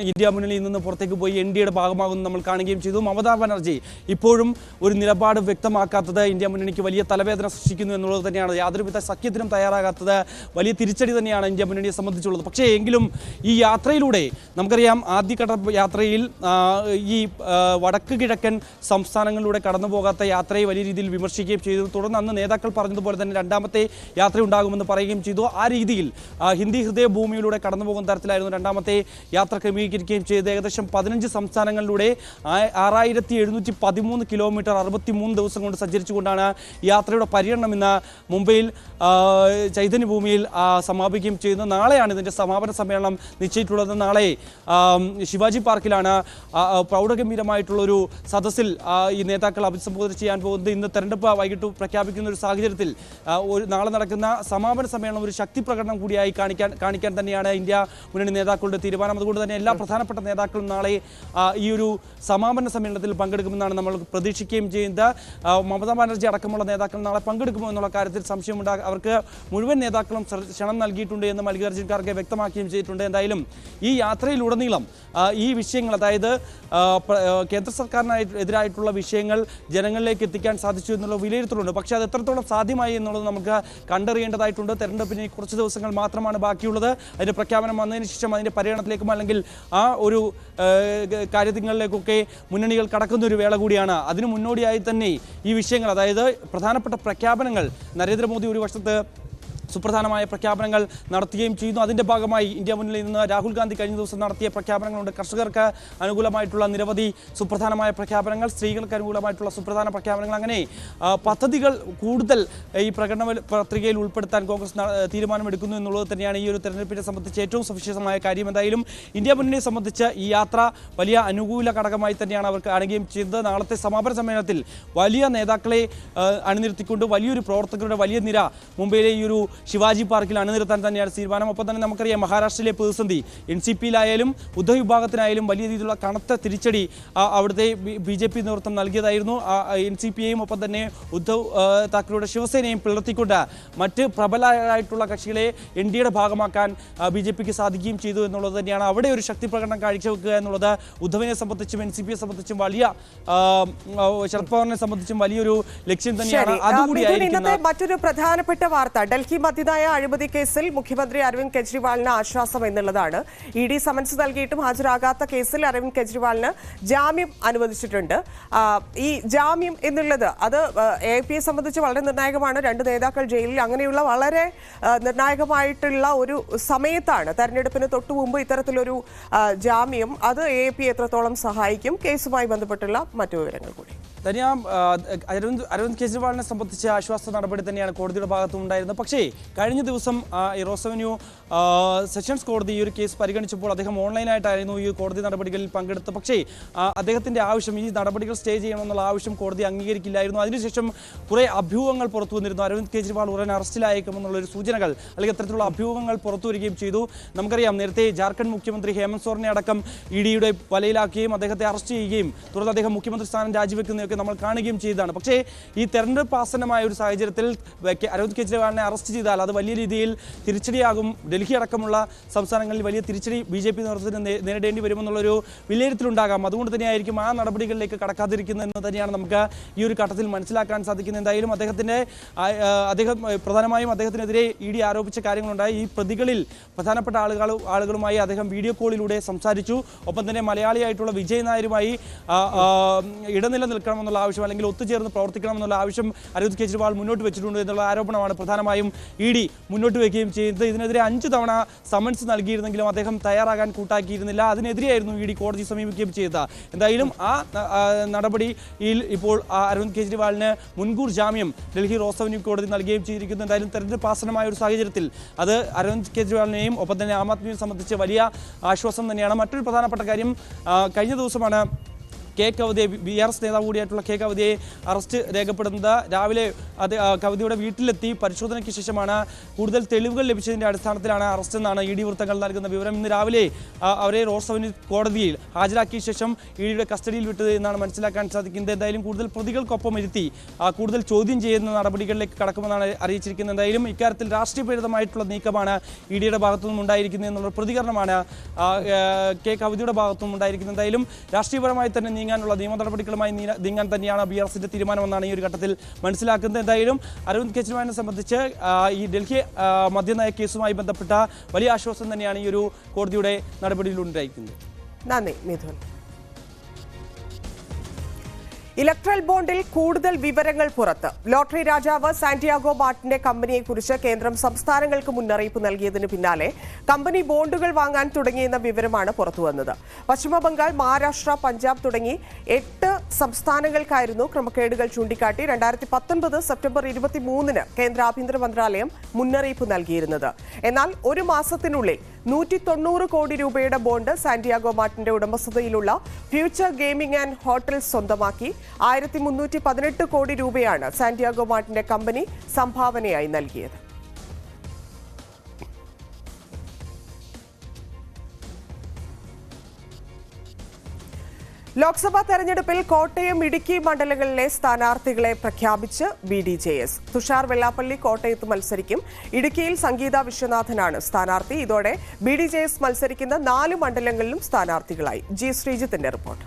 ഇന്ത്യ മുന്നണിയിൽ നിന്ന് പുറത്തേക്ക് പോയി NDAയുടെ ഭാഗമാകുമെന്ന് നമ്മൾ കാണുകയും ചെയ്തു. മമതാ ബാനർജി ഇപ്പോഴും ഒരു നിലപാട് വ്യക്തമാക്കാത്തത് ഇന്ത്യ മുന്നണിക്ക് വലിയ തലവേദന സൃഷ്ടിക്കുന്നു എന്നുള്ളത് തന്നെയാണ്. യാതൊരുവിധ സഖ്യത്തിനും തയ്യാറാകാത്തത് വലിയ തിരിച്ചടി തന്നെയാണ് ഇന്ത്യ മുന്നണിയെ സംബന്ധിച്ചുള്ളത്. പക്ഷേ എങ്കിലും ഈ യാത്രയിലൂടെ നമുക്കറിയാം, ആദ്യഘട്ട യാത്രയിൽ ഈ വടക്ക് കിഴക്കൻ സംസ്ഥാനങ്ങളിലൂടെ കടന്നു പോകാത്ത യാത്രയെ വലിയ രീതിയിൽ വിമർശിക്കുകയും ചെയ്തു. തുടർന്ന് അന്ന് നേതാക്കൾ പറഞ്ഞതുപോലെ തന്നെ രണ്ടാമത്തെ യാത്ര ഉണ്ടാകുമെന്ന് പറയുകയും ചെയ്തു. ആ രീതിയിൽ ഹിന്ദി ഹൃദയഭൂമിയിലൂടെ കടന്നു പോകുന്ന തരത്തിലായിരുന്നു രണ്ടാമത്തെ യാത്ര ക്രമീകരിക്കുകയും ചെയ്ത് ഏകദേശം 15 സംസ്ഥാനങ്ങളിലൂടെ 6713 കിലോമീറ്റർ 63 ദിവസം കൊണ്ട് സഞ്ചരിച്ചുകൊണ്ടാണ് യാത്രയുടെ പര്യടനം ഇന്ന് മുംബൈയിൽ ചൈതന്യഭൂമിയിൽ സമാപിക്കുകയും ചെയ്യുന്നത്. നാളെയാണ് ഇതിൻ്റെ സമാപന സമ്മേളനം നിശ്ചയിച്ചിട്ടുള്ളത്. നാളെ ശിവാജി പാർക്കിലാണ് പ്രൗഢഗംഭീരമായിട്ടുള്ളൊരു സദസ്സിൽ ഈ നേതാക്കൾ അഭിസംബോധന ചെയ്യാൻ പോകുന്നത്. ഇന്ന് തെരഞ്ഞെടുപ്പ് വൈകിട്ട് പ്രഖ്യാപിക്കുന്ന ഒരു സാഹചര്യത്തിൽ നാളെ നടക്കുന്ന സമാപന സമ്മേളനം ഒരു ശക്തി പ്രകടനം കൂടിയായി കാണിക്കാൻ തന്നെയാണ് ഇന്ത്യ മുന്നണി നേതാക്കളുടെ തീരുമാനം. അതുകൊണ്ട് തന്നെ എല്ലാ പ്രധാനപ്പെട്ട നേതാക്കളും നാളെ ഈ ഒരു സമാപന സമ്മേളനത്തിൽ പങ്കെടുക്കുമെന്നാണ് നമ്മൾ പ്രതീക്ഷിക്കുകയും ചെയ്യുന്നത്. മമതാ ബാനർജി അടക്കമുള്ള നേതാക്കൾ നാളെ പങ്കെടുക്കുമോ എന്നുള്ള കാര്യത്തിൽ സംശയമുണ്ടാകും. അവർക്ക് മുഴുവൻ നേതാക്കളും ക്ഷണം നൽകിയിട്ടുണ്ട് എന്ന് മല്ലികാർജ്ജുൻ ഖാർഗെ വ്യക്തമാക്കുകയും ചെയ്തിട്ടുണ്ട്. എന്തായാലും ഈ യാത്രയിലുടനീളം ഈ വിഷയങ്ങൾ, അതായത് കേന്ദ്ര സർക്കാരിനെതിരായിട്ടുള്ള വിഷയങ്ങൾ ജനങ്ങളിലേക്ക് എത്തിക്കാൻ സാധിച്ചു എന്നുള്ള വിലയിരുത്തലുണ്ട്. പക്ഷേ അത് എത്രത്തോളം സാധ്യമായി എന്നുള്ളത് നമുക്ക് കണ്ടറിയേണ്ടതായിട്ടുണ്ട്. തെരഞ്ഞെടുപ്പിന് കുറച്ച് ദിവസങ്ങൾ മാത്രമാണ് ബാക്കിയുള്ളത്. അതിൻ്റെ പ്രഖ്യാപനം വന്നതിന് ശേഷം അതിൻ്റെ പര്യടനത്തിലേക്കും അല്ലെങ്കിൽ ആ ഒരു കാര്യങ്ങളിലേക്കൊക്കെ മുന്നണികൾ കടക്കുന്ന ഒരു വേള കൂടിയാണ്. അതിനു മുന്നോടിയായി തന്നെ ഈ വിഷയങ്ങൾ, അതായത് പ്രധാനപ്പെട്ട പ്രഖ്യാപനങ്ങൾ നരേന്ദ്രമോദി ഒരു വശത്ത് സുപ്രധാനമായ പ്രഖ്യാപനങ്ങൾ നടത്തുകയും ചെയ്യുന്നു. അതിൻ്റെ ഭാഗമായി ഇന്ത്യ മുന്നണിയിൽ നിന്ന് രാഹുൽ ഗാന്ധി കഴിഞ്ഞ ദിവസം നടത്തിയ പ്രഖ്യാപനങ്ങളുണ്ട്. കർഷകർക്ക് അനുകൂലമായിട്ടുള്ള നിരവധി സുപ്രധാനമായ പ്രഖ്യാപനങ്ങൾ, സ്ത്രീകൾക്ക് അനുകൂലമായിട്ടുള്ള സുപ്രധാന പ്രഖ്യാപനങ്ങൾ, അങ്ങനെ പദ്ധതികൾ കൂടുതൽ ഈ പ്രകടന പത്രികയിൽ ഉൾപ്പെടുത്താൻ കോൺഗ്രസ് തീരുമാനമെടുക്കുന്നു എന്നുള്ളത് തന്നെയാണ് ഈ ഒരു തെരഞ്ഞെടുപ്പിനെ സംബന്ധിച്ച് ഏറ്റവും സവിശേഷമായ കാര്യം. എന്തായാലും ഇന്ത്യ മുന്നണിയെ സംബന്ധിച്ച് ഈ യാത്ര വലിയ അനുകൂല ഘടകമായി തന്നെയാണ് അവർ കാണുകയും ചെയ്തത്. നാളത്തെ സമാപന സമ്മേളനത്തിൽ വലിയ നേതാക്കളെ അണിനിർത്തിക്കൊണ്ട് വലിയൊരു പ്രവർത്തകരുടെ വലിയ നിര മുംബൈയിലെ ഈ ഒരു ശിവാജി പാർക്കിൽ അണിനിർത്താൻ തന്നെയാണ് തീരുമാനം. ഒപ്പം തന്നെ നമുക്കറിയാം മഹാരാഷ്ട്രയിലെ പ്രതിസന്ധി NCPയിലായാലും ഉദ്ധവ് വിഭാഗത്തിനായാലും വലിയ രീതിയിലുള്ള കനത്ത തിരിച്ചടി അവിടുത്തെ BJP നേതൃത്വം നൽകിയതായിരുന്നു. NCPയെയും ഒപ്പം തന്നെ ഉദ്ധവ് താക്കറെയുടെ ശിവസേനയും പിളർത്തിക്കൊണ്ട് മറ്റ് പ്രബലരായിട്ടുള്ള കക്ഷികളെ NDAയുടെ ഭാഗമാക്കാൻ BJPക്ക് സാധിക്കുകയും ചെയ്തു എന്നുള്ളത് തന്നെയാണ്. അവിടെ ഒരു ശക്തി പ്രകടനം കാഴ്ചവെക്കുക എന്നുള്ളത് ഉദ്ധവിനെ സംബന്ധിച്ചും NCPയെ സംബന്ധിച്ചും വലിയ ശരത് പവാറിനെ സംബന്ധിച്ചും വലിയൊരു ലക്ഷ്യം തന്നെയാണ്. ഇന്നത്തെ മറ്റൊരു പ്രധാനപ്പെട്ട വാർത്ത, ഡൽഹി മദ്യനയ അഴിമതി കേസിൽ മുഖ്യമന്ത്രി അരവിന്ദ് കെജ്രിവാളിന് ആശ്വാസം എന്നുള്ളതാണ്. ED സമൻസ് നൽകിയിട്ടും ഹാജരാകാത്ത കേസിൽ അരവിന്ദ് കെജ്രിവാളിന് ജാമ്യം അനുവദിച്ചിട്ടുണ്ട്. ഈ ജാമ്യം എന്നുള്ളത് അത് AAPയെ സംബന്ധിച്ച് വളരെ നിർണായകമാണ്. രണ്ട് നേതാക്കൾ ജയിലിൽ, അങ്ങനെയുള്ള വളരെ നിർണായകമായിട്ടുള്ള ഒരു സമയത്താണ് തെരഞ്ഞെടുപ്പിന് തൊട്ടു മുമ്പ് ഇത്തരത്തിലൊരു ജാമ്യം. അത് AAP എത്രത്തോളം സഹായിക്കും? കേസുമായി ബന്ധപ്പെട്ടുള്ള മറ്റു വിവരങ്ങൾ കൂടി. അരവിന്ദ് കെജ്രിവാളിനെ സംബന്ധിച്ച് ആശ്വാസ നടപടി തന്നെയാണ് കോടതിയുടെ ഭാഗത്തും ഉണ്ടായിരുന്നത്. പക്ഷേ കഴിഞ്ഞ ദിവസം ഈ റോസവന്യൂ സെഷൻസ് കോടതി ഈ ഒരു കേസ് പരിഗണിച്ചപ്പോൾ അദ്ദേഹം ഓൺലൈനായിട്ടായിരുന്നു ഈ കോടതി നടപടികളിൽ പങ്കെടുത്തത്. പക്ഷേ അദ്ദേഹത്തിൻ്റെ ആവശ്യം, ഈ നടപടികൾ സ്റ്റേ ചെയ്യണമെന്നുള്ള ആവശ്യം കോടതി അംഗീകരിക്കില്ലായിരുന്നു. അതിനുശേഷം കുറേ അഭ്യൂഹങ്ങൾ പുറത്തു വന്നിരുന്നു. അരവിന്ദ് കെജ്രിവാൾ ഉടൻ അറസ്റ്റിലായേക്കുമെന്നുള്ളൊരു സൂചനകൾ അല്ലെങ്കിൽ അത്തരത്തിലുള്ള അഭ്യൂഹങ്ങൾ പുറത്തു വരികയും ചെയ്തു. നമുക്കറിയാം നേരത്തെ ജാർഖണ്ഡ് മുഖ്യമന്ത്രി ഹേമന്ത് സോറനെ അടക്കം EDയുടെ വലയിലാക്കുകയും അദ്ദേഹത്തെ അറസ്റ്റ് ചെയ്യുകയും തുടർന്ന് അദ്ദേഹം മുഖ്യമന്ത്രി സ്ഥാനം രാജിവെക്കുന്നതൊക്കെ നമ്മൾ കാണുകയും ചെയ്തതാണ്. പക്ഷേ ഈ തെരഞ്ഞെടുപ്പ് ആസന്നമായ ഒരു സാഹചര്യത്തിൽ അരവിന്ദ് കെജ്രിവാളിനെ അറസ്റ്റ് ചെയ്താൽ അത് വലിയ രീതിയിൽ തിരിച്ചടിയാകും. ഡൽഹി അടക്കമുള്ള സംസ്ഥാനങ്ങളിൽ വലിയ തിരിച്ചടി BJP നേതൃത്വത്തിന് നേരിടേണ്ടി വരുമെന്നുള്ളൊരു വിലയിരുത്തലുണ്ടാകാം. അതുകൊണ്ട് തന്നെയായിരിക്കും ആ നടപടികളിലേക്ക് കടക്കാതിരിക്കുന്നതെന്ന് തന്നെയാണ് നമുക്ക് ഈ ഒരു ഘട്ടത്തിൽ മനസ്സിലാക്കാൻ സാധിക്കുന്നത്. എന്തായാലും അദ്ദേഹം പ്രധാനമായും അദ്ദേഹത്തിനെതിരെ ED ആരോപിച്ച കാര്യങ്ങളുണ്ടായി. ഈ പ്രതികളിൽ പ്രധാനപ്പെട്ട ആളുകളുമായി അദ്ദേഹം വീഡിയോ കോളിലൂടെ സംസാരിച്ചു. ഒപ്പം തന്നെ മലയാളിയായിട്ടുള്ള വിജയ് നായരുമായി ഇടനില നിൽക്കണമെന്നുള്ള ആവശ്യം അല്ലെങ്കിൽ ഒത്തുചേർന്ന് പ്രവർത്തിക്കണമെന്നുള്ള ആവശ്യം അരവിന്ദ് കെജ്രിവാൾ മുന്നോട്ട് വെച്ചിട്ടുണ്ട് എന്നുള്ള ആരോപണമാണ് പ്രധാനമായും ED മുന്നോട്ട് വയ്ക്കുകയും ചെയ്തത്. ഇതിനെതിരെ 5 തവണ സമൻസ് നൽകിയിരുന്നെങ്കിലും അദ്ദേഹം തയ്യാറാകാൻ കൂട്ടാക്കിയിരുന്നില്ല. അതിനെതിരെയായിരുന്നു ED കോടതി സമീപിക്കുകയും ചെയ്തത്. എന്തായാലും ആ നടപടിയിൽ ഇപ്പോൾ അരവിന്ദ് കെജ്രിവാളിന് മുൻകൂർ ജാമ്യം ഡൽഹി റോസവന്യൂ കോടതി നൽകുകയും ചെയ്തിരിക്കുന്നു. എന്തായാലും തെരഞ്ഞെടുപ്പ് ആസന്നമായ ഒരു സാഹചര്യത്തിൽ അത് അരവിന്ദ് കെജ്രിവാളിനെയും ഒപ്പം തന്നെ ആം ആദ്മിയെയും സംബന്ധിച്ച് വലിയ ആശ്വാസം തന്നെയാണ്. മറ്റൊരു പ്രധാനപ്പെട്ട കാര്യം, കഴിഞ്ഞ ദിവസമാണ് കെ കവിതയെ, BRS നേതാവ് കൂടിയായിട്ടുള്ള കെ കവിതയെ അറസ്റ്റ് രേഖപ്പെടുന്നത്. രാവിലെ കവിതയുടെ വീട്ടിലെത്തി പരിശോധനയ്ക്ക് ശേഷമാണ് കൂടുതൽ തെളിവുകൾ ലഭിച്ചതിൻ്റെ അടിസ്ഥാനത്തിലാണ് അറസ്റ്റ് എന്നാണ് ED വൃത്തങ്ങൾ നൽകുന്ന വിവരം. ഇന്ന് രാവിലെ അവരെ റോസവന്യൂ കോടതിയിൽ ഹാജരാക്കിയ ശേഷം EDയുടെ കസ്റ്റഡിയിൽ വിട്ടത് എന്നാണ് മനസ്സിലാക്കാൻ സാധിക്കുന്നത്. എന്തായാലും കൂടുതൽ പ്രതികൾക്കൊപ്പം ഇരുത്തി കൂടുതൽ ചോദ്യം ചെയ്യുന്ന നടപടികളിലേക്ക് കടക്കുമെന്നാണ് അറിയിച്ചിരിക്കുന്നത്. എന്തായാലും ഇക്കാര്യത്തിൽ രാഷ്ട്രീയപ്രേരിതമായിട്ടുള്ള നീക്കമാണ് EDയുടെ ഭാഗത്തുനിന്നും ഉണ്ടായിരിക്കുന്നത് എന്നുള്ള പ്രതികരണമാണ് കെ കവിതയുടെ ഭാഗത്തുനിന്നും ഉണ്ടായിരിക്കുന്നത്. എന്തായാലും രാഷ്ട്രീയപരമായി തന്നെ നീങ്ങാനുള്ള നിയമ നടപടികളുമായി നീങ്ങാൻ തന്നെയാണ് BRSന്റെ തീരുമാനമെന്നാണ് ഈ ഒരു ഘട്ടത്തിൽ മനസ്സിലാക്കുന്നത്. എന്തായാലും അരവിന്ദ് കെജ്രിവാളിനെ സംബന്ധിച്ച് ഈ ഡൽഹി മദ്യനയ കേസുമായി ബന്ധപ്പെട്ട വലിയ ആശ്വാസം തന്നെയാണ് ഈ ഒരു കോടതിയുടെ നടപടിയിലുണ്ടായിരിക്കുന്നത്. നന്ദി മിഥുൻ. ഇലക്ട്രൽ ബോണ്ടിൽ കൂടുതൽ വിവരങ്ങൾ പുറത്ത്. ലോട്ടറി രാജാവ് സാന്റിയാഗോ മാർട്ടിന്റെ കമ്പനിയെക്കുറിച്ച് കേന്ദ്രം സംസ്ഥാനങ്ങൾക്ക് മുന്നറിയിപ്പ് നൽകിയതിന് പിന്നാലെ കമ്പനി ബോണ്ടുകൾ വാങ്ങാൻ തുടങ്ങിയെന്ന വിവരമാണ് പുറത്തുവന്നത്. പശ്ചിമബംഗാൾ, മഹാരാഷ്ട്ര, പഞ്ചാബ് തുടങ്ങി 8 സംസ്ഥാനങ്ങൾക്കായിരുന്നു ക്രമക്കേടുകൾ ചൂണ്ടിക്കാട്ടി 2019 സെപ്റ്റംബർ 23-ന് കേന്ദ്ര ആഭ്യന്തര മന്ത്രാലയം മുന്നറിയിപ്പ് നൽകിയിരുന്നത്. എന്നാൽ ഒരു മാസത്തിനുള്ളിൽ 190 കോടി രൂപയുടെ ബോണ്ട് സാന്റിയാഗോ മാർട്ടിന്റെ ഉടമസ്ഥതയിലുള്ള ഫ്യൂച്ചർ ഗെയിമിംഗ് ആൻഡ് ഹോട്ടൽസ് സ്വന്തമാക്കി. 1318 കോടി രൂപയാണ് സാന്റിയാഗോ മാർട്ടിന്റെ കമ്പനി സംഭാവനയായി നൽകിയത്. ലോക്സഭാ തെരഞ്ഞെടുപ്പിൽ കോട്ടയം, ഇടുക്കി മണ്ഡലങ്ങളിലെ സ്ഥാനാർത്ഥികളെ പ്രഖ്യാപിച്ച് BDJS. തുഷാർ വെള്ളാപ്പള്ളി കോട്ടയത്ത് മത്സരിക്കും. ഇടുക്കിയിൽ സംഗീത വിശ്വനാഥനാണ് സ്ഥാനാർത്ഥി. ഇതോടെ BDJS മത്സരിക്കുന്ന 4 മണ്ഡലങ്ങളിലും സ്ഥാനാർത്ഥികളായി. G ശ്രീജിത്തിന്റെ report.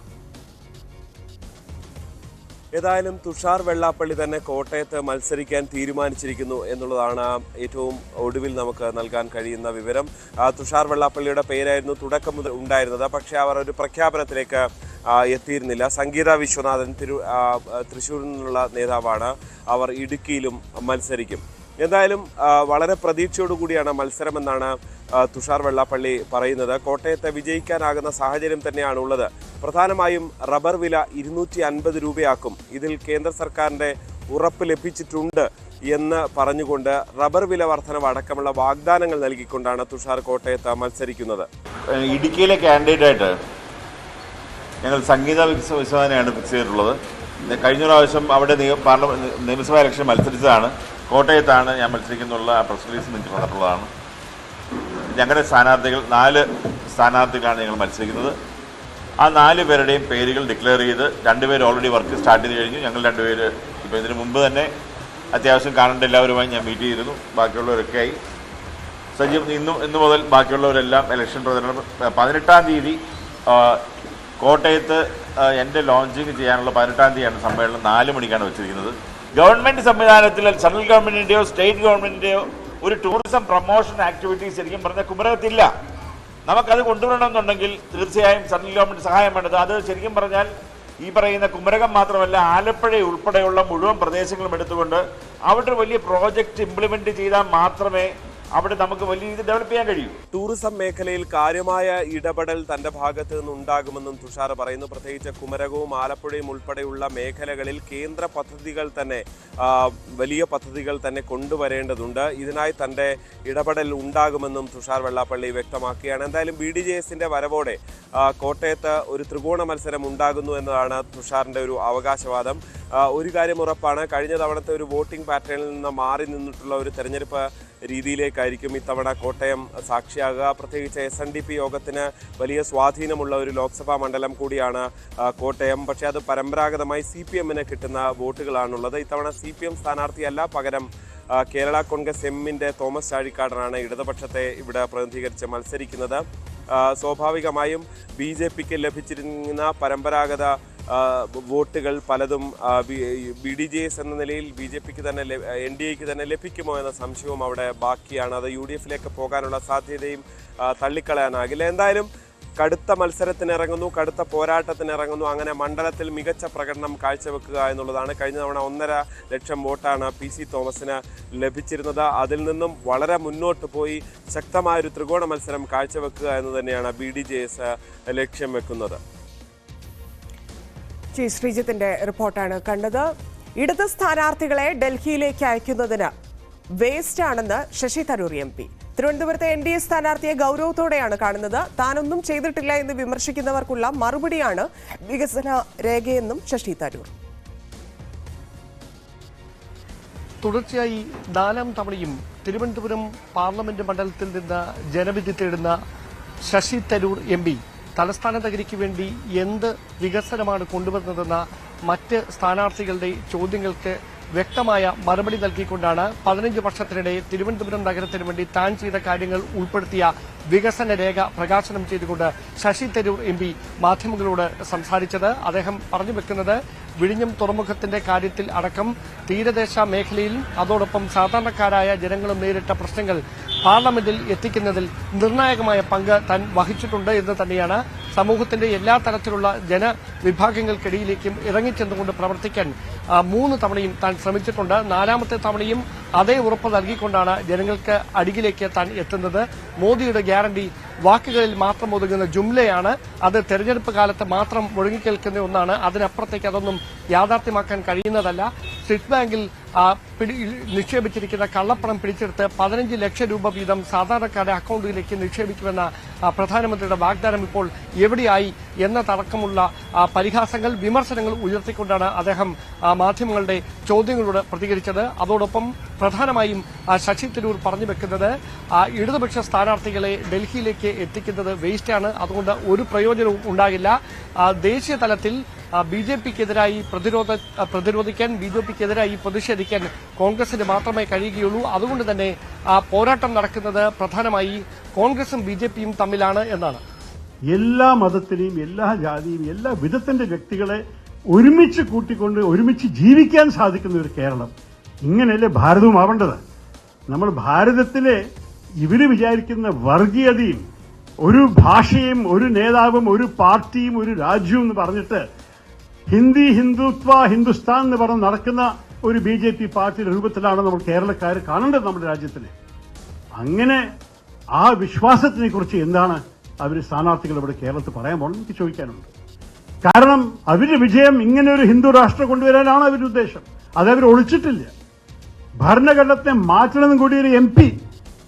ഏതായാലും തുഷാർ വെള്ളാപ്പള്ളി തന്നെ കോട്ടയത്ത് മത്സരിക്കാൻ തീരുമാനിച്ചിരിക്കുന്നു എന്നുള്ളതാണ് ഏറ്റവും ഒടുവിൽ നമുക്ക് നൽകാൻ കഴിയുന്ന വിവരം. തുഷാർ വെള്ളാപ്പള്ളിയുടെ പേരായിരുന്നു തുടക്കം മുതൽ ഉണ്ടായിരുന്നത്. പക്ഷേ അവർ ഒരു പ്രഖ്യാപനത്തിലേക്ക് എത്തിയിരുന്നില്ല. സംഗീത വിശ്വനാഥൻ തൃശ്ശൂരിൽ നിന്നുള്ള നേതാവാണ്. അവർ ഇടുക്കിയിലും മത്സരിക്കും. എന്തായാലും വളരെ പ്രതീക്ഷയോടുകൂടിയാണ് മത്സരമെന്നാണ് തുഷാർ വെള്ളാപ്പള്ളി പറയുന്നത്. കോട്ടയത്ത് വിജയിക്കാനാകുന്ന സാഹചര്യം തന്നെയാണ് ഉള്ളത്. പ്രധാനമായും റബ്ബർ വില 250 രൂപയാക്കും, ഇതിൽ കേന്ദ്ര സർക്കാരിൻ്റെ ഉറപ്പ് ലഭിച്ചിട്ടുണ്ട് എന്ന് പറഞ്ഞുകൊണ്ട് റബ്ബർ വില വർധനവ് അടക്കമുള്ള വാഗ്ദാനങ്ങൾ നൽകിക്കൊണ്ടാണ് തുഷാർ കോട്ടയത്ത് മത്സരിക്കുന്നത്. ഇടുക്കിയിലെ കാൻഡിഡേറ്റായിട്ട് ഞങ്ങൾ സംഗീത വിശ്വനാഥനെയാണ് ഫിക്സ് ചെയ്തിട്ടുള്ളത്. കഴിഞ്ഞ പ്രാവശ്യം അവിടെ നിയമസഭാ ഇലക്ഷൻ മത്സരിച്ചതാണ്. കോട്ടയത്താണ് ഞാൻ മത്സരിക്കുന്നുള്ള പ്രസ് റിലീസ് നിങ്ങൾക്ക് കണ്ടിട്ടുള്ളതാണ്. ഞങ്ങളുടെ സ്ഥാനാർത്ഥികൾ 4 സ്ഥാനാർത്ഥികളാണ് ഞങ്ങൾ മത്സരിക്കുന്നത്. ആ 4 പേരുടെയും പേരുകൾ ഡിക്ലെയർ ചെയ്ത് 2 പേര് ഓൾറെഡി വർക്ക് സ്റ്റാർട്ട് ചെയ്ത് കഴിഞ്ഞു. ഞങ്ങൾ 2 പേര് ഇപ്പോൾ ഇതിന് മുമ്പ് തന്നെ അത്യാവശ്യം കാണേണ്ട എല്ലാവരുമായി ഞാൻ മീറ്റ് ചെയ്തിരുന്നു. ബാക്കിയുള്ളവരൊക്കെ ആയി സജീവ്. ഇന്നു മുതൽ ബാക്കിയുള്ളവരെല്ലാം ഇലക്ഷൻ പ്രചരണം 18-ാം തീയതി കോട്ടയത്ത് എൻ്റെ ലോഞ്ചിങ് ചെയ്യാനുള്ള 18-ാം തീയതിയാണ് സമ്മേളനം. 4 മണിക്കാണ് വെച്ചിരിക്കുന്നത്. ഗവൺമെൻറ് സംവിധാനത്തിൽ സെൻട്രൽ ഗവൺമെൻറ്റിൻ്റെയോ സ്റ്റേറ്റ് ഗവൺമെൻറ്റിൻ്റെയോ ഒരു ടൂറിസം പ്രൊമോഷൻ ആക്ടിവിറ്റീസ് ശരിക്കും പറഞ്ഞാൽ കുമരകത്തില്ല. നമുക്കത് കൊണ്ടുവരണമെന്നുണ്ടെങ്കിൽ തീർച്ചയായും സെൻട്രൽ ഗവൺമെൻറ് സഹായം വേണ്ടത്. അത് ശരിക്കും പറഞ്ഞാൽ ഈ പറയുന്ന കുമരകം മാത്രമല്ല, ആലപ്പുഴ ഉൾപ്പെടെയുള്ള മുഴുവൻ പ്രദേശങ്ങളും എടുത്തുകൊണ്ട് അവിടെ വലിയ പ്രോജക്റ്റ് ഇംപ്ലിമെൻറ്റ് ചെയ്താൽ മാത്രമേ അവിടെ നമുക്ക് വലിയ രീതിയിൽ ഡെവലപ്പ് ചെയ്യാൻ കഴിയും. ടൂറിസം മേഖലയിൽ കാര്യമായ ഇടപെടൽ തന്റെ ഭാഗത്ത് നിന്നുണ്ടാകുമെന്നും തുഷാർ പറയുന്നു. പ്രത്യേകിച്ച് കുമരകവും ആലപ്പുഴയും ഉൾപ്പെടെയുള്ള മേഖലകളിൽ കേന്ദ്ര പദ്ധതികൾ തന്നെ വലിയ പദ്ധതികൾ തന്നെ കൊണ്ടുവരേണ്ടതുണ്ട്. ഇതിനായി തന്റെ ഇടപെടൽ ഉണ്ടാകുമെന്നും തുഷാർ വെള്ളാപ്പള്ളി വ്യക്തമാക്കുകയാണ്. എന്തായാലും BDJSന്റെ വരവോടെ കോട്ടയത്ത് ഒരു ത്രികോണ മത്സരം ഉണ്ടാകുന്നു എന്നതാണ് തുഷാറിന്റെ ഒരു അവകാശവാദം. ഒരു കാര്യം ഉറപ്പാണ്, കഴിഞ്ഞ തവണത്തെ ഒരു വോട്ടിംഗ് പാറ്റേണിൽ നിന്ന് മാറി നിന്നിട്ടുള്ള ഒരു തെരഞ്ഞെടുപ്പ് രീതിയിലേക്കായിരിക്കും ഇത്തവണ കോട്ടയം സാക്ഷിയാകുക. പ്രത്യേകിച്ച് SNDP യോഗത്തിന് വലിയ സ്വാധീനമുള്ള ഒരു ലോക്സഭാ മണ്ഡലം കൂടിയാണ് കോട്ടയം. പക്ഷേ അത് പരമ്പരാഗതമായി CPMന് കിട്ടുന്ന വോട്ടുകളാണുള്ളത്. ഇത്തവണ CPM സ്ഥാനാർത്ഥിയല്ല, പകരം കേരള കോൺഗ്രസ് എമ്മിൻ്റെ തോമസ് ചാഴിക്കാടനാണ് ഇടതുപക്ഷത്തെ ഇവിടെ പ്രതിനിധീകരിച്ച് മത്സരിക്കുന്നത്. സ്വാഭാവികമായും BJPക്ക് ലഭിച്ചിരുന്ന പരമ്പരാഗത വോട്ടുകൾ പലതും BDJS എന്ന നിലയിൽ BJPക്ക് തന്നെ NDAക്ക് തന്നെ ലഭിക്കുമോ എന്ന സംശയവും അവിടെ ബാക്കിയാണ്. അത് UDFലേക്ക് പോകാനുള്ള സാധ്യതയും തള്ളിക്കളയാനാകില്ല. എന്തായാലും കടുത്ത മത്സരത്തിനിറങ്ങുന്നു, കടുത്ത പോരാട്ടത്തിനിറങ്ങുന്നു. അങ്ങനെ മണ്ഡലത്തിൽ മികച്ച പ്രകടനം കാഴ്ചവെക്കുക എന്നുള്ളതാണ്. കഴിഞ്ഞ തവണ 1.5 ലക്ഷം വോട്ടാണ് PC തോമസിന് ലഭിച്ചിരുന്നത്. അതിൽ നിന്നും വളരെ മുന്നോട്ട് പോയി ശക്തമായൊരു ത്രികോണ മത്സരം കാഴ്ചവെക്കുക എന്ന് തന്നെയാണ് BDJS ലക്ഷ്യം വെക്കുന്നത്. ശ്രീജിത്തിന്റെ റിപ്പോർട്ടാണ് കണ്ടത്. ഇടത് സ്ഥാനാർത്ഥികളെ ഡൽഹിയിലേക്ക് അയക്കുന്നതിന് വേസ്റ്റ് ആണെന്ന് ശശി തരൂർ MP. തിരുവനന്തപുരത്തെ NDA സ്ഥാനാർത്ഥിയെ ഗൗരവത്തോടെയാണ് കാണുന്നത്. താനൊന്നും ചെയ്തിട്ടില്ല എന്ന് വിമർശിക്കുന്നവർക്കുള്ള മറുപടിയാണ് വികസന രേഖയെന്നും ശശി തരൂർ. തുടർച്ചയായി 4ാം തവണയും തിരുവനന്തപുരം പാർലമെന്റ് മണ്ഡലത്തിൽ നിന്ന് ജനവിധി തേടുന്ന ശശി തരൂർ MP തലസ്ഥാന നഗരിക്ക് വേണ്ടി എന്ത് വികസനമാണ് കൊണ്ടുവന്നതെന്ന മറ്റ് സ്ഥാനാർത്ഥികളുടെ ചോദ്യങ്ങൾക്ക് വ്യക്തമായ മറുപടി നൽകിക്കൊണ്ടാണ് 15 വർഷത്തിനിടെ തിരുവനന്തപുരം നഗരത്തിന് വേണ്ടി താൻ ചെയ്ത കാര്യങ്ങൾ ഉൾപ്പെടുത്തിയ വികസന രേഖ പ്രകാശനം ചെയ്തുകൊണ്ട് ശശി തരൂർ MP മാധ്യമങ്ങളോട് സംസാരിച്ചത്. അദ്ദേഹം പറഞ്ഞു വെക്കുന്നത് വിഴിഞ്ഞം തുറമുഖത്തിന്റെ കാര്യത്തിൽ അടക്കം തീരദേശ മേഖലയിൽ അതോടൊപ്പം സാധാരണക്കാരായ ജനങ്ങളും നേരിട്ട പ്രശ്നങ്ങൾ പാർലമെന്റിൽ എത്തിക്കുന്നതിൽ നിർണായകമായ പങ്ക് താൻ വഹിച്ചിട്ടുണ്ട് എന്ന് തന്നെയാണ്. സമൂഹത്തിന്റെ എല്ലാ തരത്തിലുള്ള ജനവിഭാഗങ്ങൾക്കിടയിലേക്കും ഇറങ്ങിച്ചെന്നുകൊണ്ട് പ്രവർത്തിക്കാൻ 3 തവണയും താൻ ശ്രമിച്ചിട്ടുണ്ട്. 4ാമത്തെ തവണയും അതേ ഉറപ്പ് നൽകിക്കൊണ്ടാണ് ജനങ്ങൾക്ക് അരികിലേക്ക് താൻ എത്തുന്നത്. മോദിയുടെ ഗ്യാരണ്ടി വാക്കുകളിൽ മാത്രം ഒതുങ്ങുന്ന ജുംലയാണ്. അത് തെരഞ്ഞെടുപ്പ് കാലത്ത് മാത്രം മുഴങ്ങിക്കേൾക്കുന്ന ഒന്നാണ്. അതിനപ്പുറത്തേക്ക് അതൊന്നും യാഥാർത്ഥ്യമാക്കാൻ കഴിയുന്നതല്ല. സ്വിസ് ബാങ്കിൽ നിക്ഷേപിച്ചിരിക്കുന്ന കള്ളപ്പണം പിടിച്ചെടുത്ത് 15 ലക്ഷം രൂപ വീതം സാധാരണക്കാരുടെ അക്കൗണ്ടിലേക്ക് നിക്ഷേപിക്കുമെന്ന പ്രധാനമന്ത്രിയുടെ വാഗ്ദാനം ഇപ്പോൾ എവിടെയായി എന്നതടക്കമുള്ള പരിഹാസങ്ങൾ, വിമർശനങ്ങൾ ഉയർത്തിക്കൊണ്ടാണ് അദ്ദേഹം മാധ്യമങ്ങളുടെ ചോദ്യങ്ങളോട് പ്രതികരിച്ചത്. അതോടൊപ്പം പ്രധാനമായും ശശി തരൂർ പറഞ്ഞു വെക്കുന്നത് ഇടതുപക്ഷ സ്ഥാനാർത്ഥികളെ ഡൽഹിയിലേക്ക് എത്തിക്കുന്നത് വേസ്റ്റാണ്, അതുകൊണ്ട് ഒരു പ്രയോജനവും ഉണ്ടാകില്ല. ദേശീയ തലത്തിൽ BJPക്കെതിരായി പ്രതിരോധിക്കാൻ, BJPക്കെതിരായി പ്രതിഷേധിക്കാൻ കോൺഗ്രസിന് മാത്രമേ കഴിയുകയുള്ളൂ. അതുകൊണ്ട് തന്നെ പോരാട്ടം നടക്കുന്നത് പ്രധാനമായി കോൺഗ്രസും BJPയും തമ്മിലാണ് എന്നാണ്. എല്ലാ മതത്തിനെയും എല്ലാ ജാതിയും എല്ലാ വിധത്തിന്റെ വ്യക്തികളെ ഒരുമിച്ച് കൂട്ടിക്കൊണ്ട് ഒരുമിച്ച് ജീവിക്കാൻ സാധിക്കുന്ന ഒരു കേരളം, ഇങ്ങനെയല്ലേ ഭാരതവും ആവേണ്ടത്. നമ്മൾ ഭാരതത്തിലെ ഇവര് വിചാരിക്കുന്ന വർഗീയതയും ഒരു ഭാഷയും ഒരു നേതാവും ഒരു പാർട്ടിയും ഒരു രാജ്യവും എന്ന് പറഞ്ഞിട്ട് ഹിന്ദി, ഹിന്ദുത്വ, ഹിന്ദുസ്ഥാൻ എന്ന് പറഞ്ഞ് നടക്കുന്ന ഒരു BJP പാർട്ടിയുടെ രൂപത്തിലാണ് നമ്മൾ കേരളക്കാർ കാണേണ്ടത് നമ്മുടെ രാജ്യത്തിന്. അങ്ങനെ ആ വിശ്വാസത്തിനെ കുറിച്ച് എന്താണ് അവർ സ്ഥാനാർത്ഥികൾ ഇവിടെ കേരളത്തിൽ പറയാൻ പോകുന്നത് എനിക്ക് ചോദിക്കാനുണ്ട്. കാരണം അവരുടെ വിജയം ഇങ്ങനെ ഒരു ഹിന്ദു രാഷ്ട്രം കൊണ്ടുവരാനാണ് അവരുടെ ഉദ്ദേശം. അതവർ ഒളിച്ചിട്ടില്ല. ഭരണഘടനത്തെ മാറ്റണമെന്നും കൂടി ഒരു MP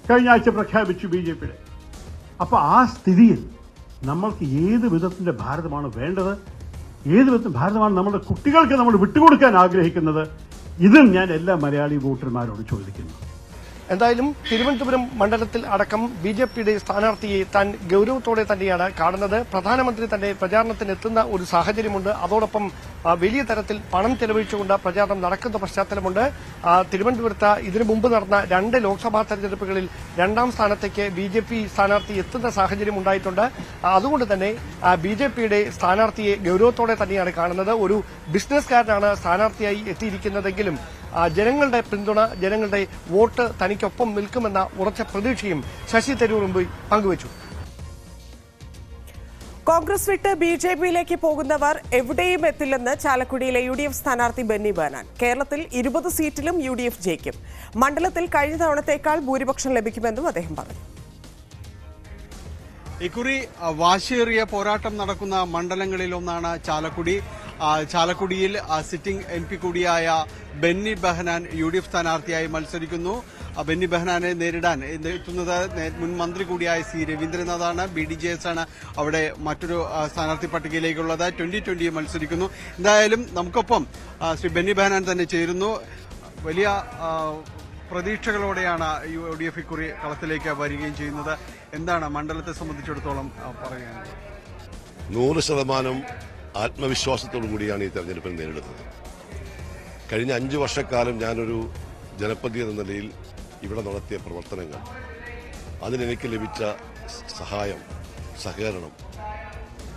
കഴിഞ്ഞ ആഴ്ച പ്രഖ്യാപിച്ചു BJPയുടെ. അപ്പൊ ആ സ്ഥിതിയിൽ നമ്മൾക്ക് ഏത് വിധത്തിന്റെ ഭാരതമാണ് വേണ്ടത്, ഏത് വിധത്തിൽ ഭാരതമാണ് നമ്മുടെ കുട്ടികൾക്ക് നമ്മൾ വിട്ടുകൊടുക്കാൻ ആഗ്രഹിക്കുന്നത്, ഇതും ഞാൻ എല്ലാ മലയാളി വോട്ടർമാരോട് ചോദിക്കുന്നു. എന്തായാലും തിരുവനന്തപുരം മണ്ഡലത്തിൽ അടക്കം BJPയുടെ സ്ഥാനാർത്ഥിയെ താൻ ഗൌരവത്തോടെ തന്നെയാണ് കാണുന്നത്. പ്രധാനമന്ത്രി തന്നെ പ്രചാരണത്തിന് എത്തുന്ന ഒരു സാഹചര്യമുണ്ട്. അതോടൊപ്പം വലിയ തരത്തിൽ പണം ചെലവഴിച്ചുകൊണ്ട് പ്രചാരണം നടക്കുന്ന പശ്ചാത്തലമുണ്ട്. തിരുവനന്തപുരത്ത് ഇതിനു മുമ്പ് നടന്ന 2 ലോക്സഭാ തെരഞ്ഞെടുപ്പുകളിൽ 2ാം സ്ഥാനത്തേക്ക് BJP സ്ഥാനാർത്ഥി എത്തുന്ന സാഹചര്യം ഉണ്ടായിട്ടുണ്ട്. അതുകൊണ്ട് തന്നെ BJPയുടെ സ്ഥാനാർത്ഥിയെ ഗൌരവത്തോടെ തന്നെയാണ് കാണുന്നത്. ഒരു ബിസിനസ്സുകാരനാണ് സ്ഥാനാർത്ഥിയായി എത്തിയിരിക്കുന്നതെങ്കിലും ജനങ്ങളുടെ പിന്തുണ, ജനങ്ങളുടെ വോട്ട് തനിക്കൊപ്പം നിൽക്കുമെന്ന ഉറച്ച പ്രതീക്ഷയും ശശി തരൂർ മുമ്പ് പങ്കുവച്ചു. കോൺഗ്രസ് വിട്ട് BJPയിലേക്ക് പോകുന്നവർ എവിടെയും എത്തില്ലെന്ന് ചാലക്കുടിയിലെ UDF സ്ഥാനാർത്ഥി ബെന്നി ബെഹനാൻ. കേരളത്തിൽ 20 സീറ്റിലും UDF ജയിക്കും. മണ്ഡലത്തിൽ കഴിഞ്ഞ തവണത്തേക്കാൾ ഭൂരിപക്ഷം ലഭിക്കുമെന്നും അദ്ദേഹം പറഞ്ഞു. ഇക്കുറി വാശിയേറിയ പോരാട്ടം നടക്കുന്ന മണ്ഡലങ്ങളിലൊന്നാണ് ചാലക്കുടി. ചാലക്കുടിയിൽ സിറ്റിംഗ് MP കൂടിയായ ബെന്നി ബെഹനാൻ UDF സ്ഥാനാർത്ഥിയായി മത്സരിക്കുന്നു. ബെന്നി ബെഹനാനെ നേരിടാൻ എത്തുന്നത് മുൻ മന്ത്രി കൂടിയായ C രവീന്ദ്രനാഥാണ്. BDJS ആണ് അവിടെ മറ്റൊരു സ്ഥാനാർത്ഥി പട്ടികയിലേക്കുള്ളത്. 2020 മത്സരിക്കുന്നു. എന്തായാലും നമുക്കൊപ്പം ശ്രീ ബെന്നി ബെഹനാൻ തന്നെ ചേരുന്നു. വലിയ പ്രതീക്ഷകളോടെയാണ് UDF ഇക്കുറി കളത്തിലേക്ക് വരികയും ചെയ്യുന്നത്. എന്താണ് മണ്ഡലത്തെ സംബന്ധിച്ചിടത്തോളം പറയാനുള്ളത്? 100% ആത്മവിശ്വാസത്തോടു കൂടിയാണ് ഈ തെരഞ്ഞെടുപ്പിൽ നേരിടുന്നത്. കഴിഞ്ഞ 5 വർഷക്കാലം ഞാനൊരു ജനപ്രതിനിധി എന്ന നിലയിൽ ഇവിടെ നടത്തിയ പ്രവർത്തനങ്ങൾ, അതിനെനിക്ക് ലഭിച്ച സഹായം, സഹകരണം,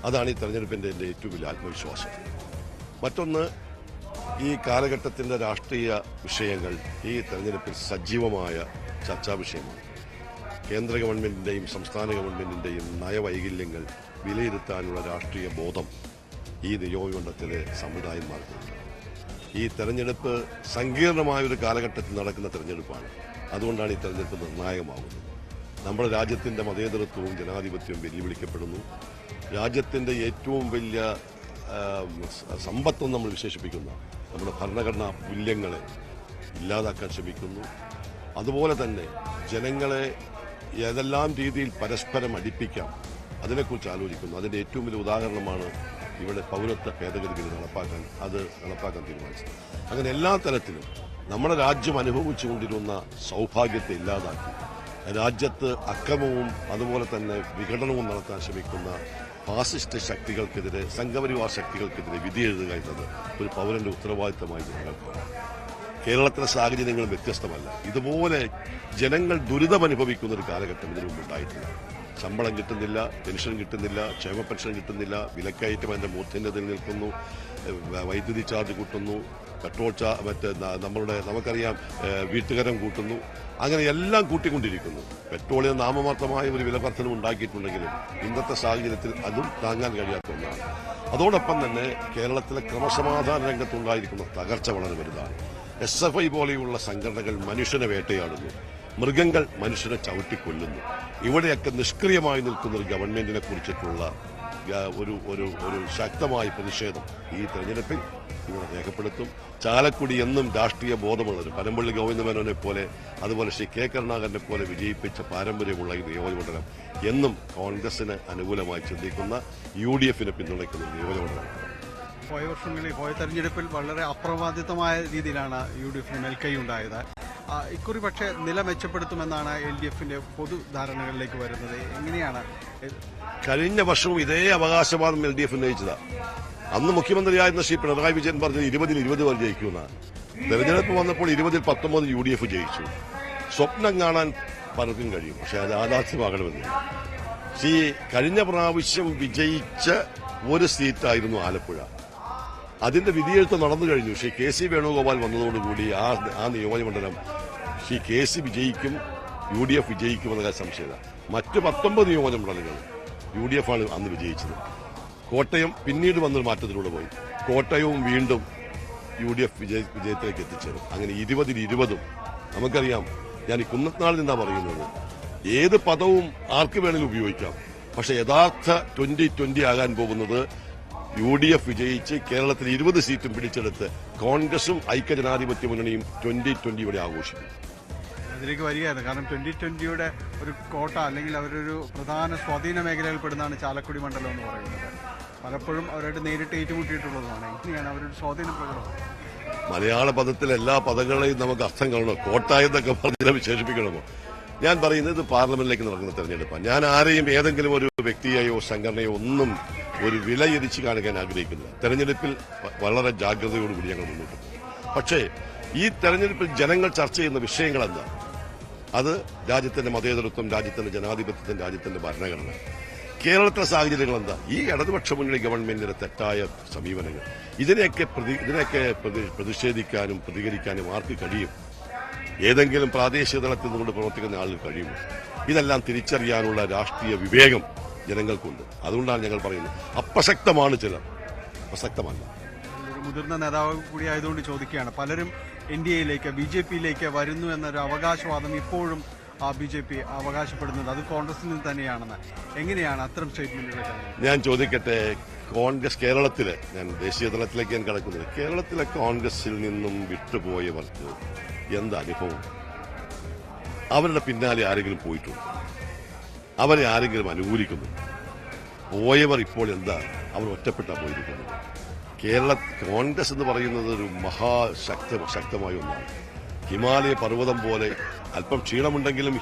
അതാണ് ഈ തെരഞ്ഞെടുപ്പിന്റെ എൻ്റെ ഏറ്റവും വലിയ ആത്മവിശ്വാസം. മറ്റൊന്ന്, ഈ കാലഘട്ടത്തിന്റെ രാഷ്ട്രീയ വിഷയങ്ങൾ ഈ തെരഞ്ഞെടുപ്പിൽ സജീവമായ ചർച്ചാ വിഷയമാണ്. കേന്ദ്ര ഗവൺമെന്റിന്റെയും സംസ്ഥാന ഗവൺമെന്റിന്റെയും നയവൈകല്യങ്ങൾ വിലയിരുത്താനുള്ള രാഷ്ട്രീയ ബോധം ഈ നിയോജകമണ്ഡലത്തിലെ സമുദായന്മാർക്കുണ്ട്. ഈ തെരഞ്ഞെടുപ്പ് സങ്കീർണമായൊരു കാലഘട്ടത്തിൽ നടക്കുന്ന തെരഞ്ഞെടുപ്പാണ്. അതുകൊണ്ടാണ് ഈ തെരഞ്ഞെടുപ്പ് നിർണായകമാകുന്നത്. നമ്മുടെ രാജ്യത്തിന്റെ മതേതരത്വവും ജനാധിപത്യവും വെല്ലുവിളിക്കപ്പെടുന്നു. രാജ്യത്തിന്റെ ഏറ്റവും വലിയ സമ്പത്തെന്ന് നമ്മൾ വിശേഷിപ്പിക്കുന്ന നമ്മുടെ ഭരണഘടനാ മൂല്യങ്ങളെ ഇല്ലാതാക്കാൻ ശ്രമിക്കുന്നു. അതുപോലെ തന്നെ ജനങ്ങളെ ഏതെല്ലാം രീതിയിൽ പരസ്പരം അടുപ്പിക്കാം അതിനെക്കുറിച്ച് ആലോചിക്കുന്നു. അതിന്റെ ഏറ്റവും വലിയ ഉദാഹരണമാണ് ഇവിടെ പൗരത്വ ഭേദഗതി ബിൽ നടപ്പാക്കാൻ തീരുമാനിച്ചത്. അങ്ങനെ എല്ലാ തരത്തിലും നമ്മുടെ രാജ്യം അനുഭവിച്ചുകൊണ്ടിരുന്ന സൗഭാഗ്യത്തെ ഇല്ലാതാക്കി രാജ്യത്ത് അക്രമവും അതുപോലെ തന്നെ വിഘടനവും നടത്താൻ ശ്രമിക്കുന്ന ഫാസിസ്റ്റ് ശക്തികൾക്കെതിരെ, സംഘപരിവാർ ശക്തികൾക്കെതിരെ വിധിയെഴുതുക എന്നത് ഒരു പൗരന്റെ ഉത്തരവാദിത്തമായി ജനങ്ങൾക്കാണ്. കേരളത്തിലെ സാഹചര്യങ്ങൾ വ്യത്യസ്തമല്ല. ഇതുപോലെ ജനങ്ങൾ ദുരിതമനുഭവിക്കുന്ന ഒരു കാലഘട്ടം ഇതിനു മുമ്പുണ്ടായിട്ടില്ല. ശമ്പളം കിട്ടുന്നില്ല, പെൻഷൻ കിട്ടുന്നില്ല, ക്ഷേമ പെൻഷൻ കിട്ടുന്നില്ല, വിലക്കയറ്റം അതിന്റെ മൂർധന്യത്തിൽ നിൽക്കുന്നു, വൈദ്യുതി ചാർജ് കൂട്ടുന്നു, പെട്രോൾ നമുക്കറിയാം വീട്ടുകരം കൂട്ടുന്നു, അങ്ങനെ എല്ലാം കൂട്ടിക്കൊണ്ടിരിക്കുന്നു. പെട്രോളിന് നാമമാത്രമായ ഒരു വില വർധനം ഉണ്ടാക്കിയിട്ടുണ്ടെങ്കിലും ഇന്നത്തെ സാഹചര്യത്തിൽ അതും താങ്ങാൻ കഴിയാത്ത ഒന്നാണ്. അതോടൊപ്പം തന്നെ കേരളത്തിലെ ക്രമസമാധാന രംഗത്തുണ്ടായിരിക്കുന്ന തകർച്ച വളരെ വലുതാണ്. SFI പോലെയുള്ള സംഘടനകൾ മനുഷ്യനെ വേട്ടയാടുന്നു, മൃഗങ്ങൾ മനുഷ്യനെ ചവിട്ടിക്കൊല്ലുന്നു. ഇവിടെയൊക്കെ നിഷ്ക്രിയമായി നിൽക്കുന്ന ഒരു ഗവൺമെന്റിനെ കുറിച്ചിട്ടുള്ള ഒരു ശക്തമായ പ്രതിഷേധം ഈ തെരഞ്ഞെടുപ്പിൽ ഇവിടെ രേഖപ്പെടുത്തും. ചാലക്കുടി എന്നും രാഷ്ട്രീയ ബോധമുള്ളവരും പനമ്പള്ളി ഗോവിന്ദമേനോനെ പോലെ അതുപോലെ ശ്രീ K കരുണാകരനെ പോലെ വിജയിപ്പിച്ച പാരമ്പര്യമുള്ള ഈ നിയോജകമണ്ഡലം എന്നും കോൺഗ്രസിന് അനുകൂലമായി ചിന്തിക്കുന്ന UDFനെ പിന്തുണയ്ക്കുന്ന നിയോജകമണ്ഡലം. പോയ തെരഞ്ഞെടുപ്പിൽ വളരെ അപ്രമാദിതമായ രീതിയിലാണ് UDFന് മേൽക്കൈയുണ്ടായത്. ഇക്കുറി പക്ഷേ നില മെച്ചപ്പെടുത്തുമെന്നാണ് LDFന്റെ പൊതുധാരണകളിലേക്ക് വരുന്നത്. എങ്ങനെയാണ്? കഴിഞ്ഞ വർഷവും ഇതേ അവകാശവാദം LDF ഉന്നയിച്ചതാണ്. അന്ന് മുഖ്യമന്ത്രിയായിരുന്ന ശ്രീ പിണറായി വിജയൻ പറഞ്ഞത് 20-20 വരെ ജയിക്കുമെന്നാണ്. തെരഞ്ഞെടുപ്പ് വന്നപ്പോൾ 20-19 UDF ജയിച്ചു. സ്വപ്നം കാണാൻ പലർക്കും കഴിയും, പക്ഷെ അത് യാഥാർത്ഥ്യമാകണമെന്നില്ല. കഴിഞ്ഞ പ്രാവശ്യം വിജയിച്ച ഒരു സീറ്റായിരുന്നു ആലപ്പുഴ. അതിന്റെ വിധിയെഴുത്ത് നടന്നു കഴിഞ്ഞു. ശ്രീ KC വേണുഗോപാൽ വന്നതോടുകൂടി ആ നിയോജകമണ്ഡലം ശ്രീ KC വിജയിക്കും, UDF വിജയിക്കുമെന്ന സംശയത. മറ്റ് 19 നിയോജകമണ്ഡലങ്ങൾ UDF ആണ് അന്ന് വിജയിച്ചത്. കോട്ടയം പിന്നീട് വന്നൊരു മാറ്റത്തിലൂടെ പോയി. കോട്ടയവും വീണ്ടും UDF വിജയത്തിലേക്ക് എത്തിച്ചേരും. അങ്ങനെ 20-20 നമുക്കറിയാം. ഞാൻ ഈ കുന്നത്നാളിൽ നിന്നാ പറയുന്നത്, ഏത് പദവും ആർക്ക് വേണമെങ്കിലും ഉപയോഗിക്കാം. പക്ഷെ യഥാർത്ഥ 2020 ആകാൻ പോകുന്നത് UDF വിജയിച്ച് കേരളത്തിൽ 20 സീറ്റും പിടിച്ചെടുത്ത് കോൺഗ്രസും ഐക്യജനാധിപത്യ മുന്നണിയും 2020 ഇവിടെ ആഘോഷിക്കും. അതിലേക്ക് വരികയാണ്. കാരണം 2020യുടെ ഒരു കോട്ട അല്ലെങ്കിൽ അവരൊരു പ്രധാന സ്വാധീന മേഖലയിൽ പെടുന്നതാണ് ചാലക്കുടി മണ്ഡലം എന്ന് പറയുന്നത്. പലപ്പോഴും അവരായിട്ട് നേരിട്ട് ഏറ്റുമുട്ടിയിട്ടുള്ളതുമാണ്. ഇങ്ങനെയാണ് അവരൊരു സ്വാധീനം പ്രകടനം. മലയാള പദത്തിലെ എല്ലാ പദങ്ങളെയും നമുക്ക് അർത്ഥം കാണണോ? കോട്ട എന്നൊക്കെ പറഞ്ഞാൽ വിശേഷിപ്പിക്കണമോ? ഞാൻ പറയുന്നത് പാർലമെന്റിലേക്ക് നടക്കുന്ന തെരഞ്ഞെടുപ്പാണ്. ഞാൻ ആരെയും ഏതെങ്കിലും ഒരു വ്യക്തിയെയോ സംഘടനയോ ഒന്നും ഒരു വിലയിരുത്തി കാണിക്കാൻ ആഗ്രഹിക്കുന്നില്ല. തെരഞ്ഞെടുപ്പിൽ വളരെ ജാഗ്രതയോടുകൂടി ഞങ്ങൾ മുന്നോട്ട് പോകും. പക്ഷേ ഈ തെരഞ്ഞെടുപ്പിൽ ജനങ്ങൾ ചർച്ച ചെയ്യുന്ന വിഷയങ്ങൾ എന്താ? അത് രാജ്യത്തിന്റെ മതേതരത്വം, രാജ്യത്തിന്റെ ജനാധിപത്യത്തിന്റെ, രാജ്യത്തിന്റെ ഭരണഘടന. കേരളത്തിലെ സാഹചര്യങ്ങൾ എന്താ? ഈ ഇടതുപക്ഷ മുന്നണി ഗവൺമെന്റിന്റെ തെറ്റായ സമീപനങ്ങൾ. ഇതിനെയൊക്കെ പ്രതിഷേധിക്കാനും പ്രതികരിക്കാനും ആർക്ക് കഴിയും? ഏതെങ്കിലും പ്രാദേശിക തലത്തിൽ നിന്നുകൊണ്ട് പ്രവർത്തിക്കുന്ന ആളുകൾ കഴിയുമോ? ഇതെല്ലാം തിരിച്ചറിയാനുള്ള രാഷ്ട്രീയ വിവേകം ജനങ്ങൾക്കുണ്ട്. അതുകൊണ്ടാണ് ഞങ്ങൾ പറയുന്നത് അപ്രസക്തമാണ് ചിലർ, പ്രസക്തമല്ല. ഒരു മുതിർന്ന നേതാവ് കൂടി ആയതുകൊണ്ട് ചോദിക്കുകയാണ്. പലരും NDAയിലേക്ക് BJPയിലേക്ക് വരുന്നു എന്നൊരു അവകാശവാദം ഇപ്പോഴും BJP അവകാശപ്പെടുന്നത് അത് കോൺഗ്രസിൽ നിന്ന് തന്നെയാണെന്ന്. എങ്ങനെയാണ് അത്തരം സ്റ്റേറ്റ്മെന്റുകൾ? ഞാൻ ചോദിക്കട്ടെ, കോൺഗ്രസ് കേരളത്തിലെ, ഞാൻ ദേശീയ തലത്തിലേക്ക് ഞാൻ കടക്കുന്നത്, കേരളത്തിലെ കോൺഗ്രസിൽ നിന്നും വിട്ടുപോയവർക്ക് എന്താ അനുഭവം? അവരുടെ പിന്നാലെ ആരെങ്കിലും പോയിട്ടുണ്ട്? അവരെ ആരെങ്കിലും അനുകൂലിക്കുന്നു? പോയവർ ഇപ്പോൾ എന്താ? അവർ ഒറ്റപ്പെട്ടാ പോയിരിക്കുന്നത്. കോൺഗ്രസ് എന്ന് പറയുന്നത് ഒരു മഹാശക്തമായ ഒന്നാണ്. ഹിമാലയ പർവ്വതം പോലെ, അല്പം ക്ഷീണമുണ്ടെങ്കിലും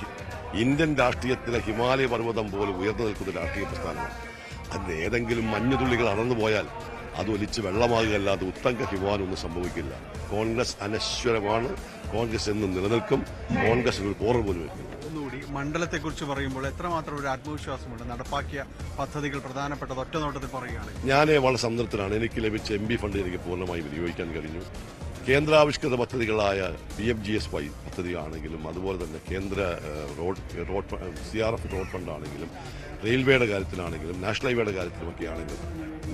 ഇന്ത്യൻ രാഷ്ട്രീയത്തിലെ ഹിമാലയ പർവ്വതം പോലെ ഉയർന്നു നിൽക്കുന്ന രാഷ്ട്രീയ പ്രസ്ഥാനമാണ്. അതിന് ഏതെങ്കിലും മഞ്ഞുതുള്ളികൾ അടർന്നു പോയാൽ അത് ഒലിച്ച് വെള്ളമാകുകയല്ലാതെ ഉത്തങ്ക ഹിമാനൊന്നും സംഭവിക്കില്ല. കോൺഗ്രസ് അനശ്വരമാണ്. കോൺഗ്രസ് എന്നും നിലനിൽക്കും. കോൺഗ്രസ് ഒരു പോറൽ പോലും വയ്ക്കില്ല. ഒന്നുകൂടി മണ്ഡലത്തെക്കുറിച്ച് പറയുമ്പോൾ എത്രമാത്രം ഒരു ആത്മവിശ്വാസമുണ്ട്? നടപ്പാക്കിയ പദ്ധതികൾ പ്രധാനപ്പെട്ടത് ഒറ്റ നോട്ടത്തിൽ പറയുകയാണ്. ഞാൻ വളരെ സംതൃപ്തനാണ്. എനിക്ക് ലഭിച്ച MP ഫണ്ട് എനിക്ക് പൂർണ്ണമായി വിനിയോഗിക്കാൻ കഴിഞ്ഞു. കേന്ദ്രാവിഷ്കൃത പദ്ധതികളായ PMGSY പദ്ധതിയാണെങ്കിലും, അതുപോലെ തന്നെ കേന്ദ്ര CRF റോഡ് ഫണ്ടാണെങ്കിലും, റെയിൽവേയുടെ കാര്യത്തിലാണെങ്കിലും, നാഷണൽ ഹൈവേയുടെ കാര്യത്തിലുമൊക്കെ ആണെങ്കിലും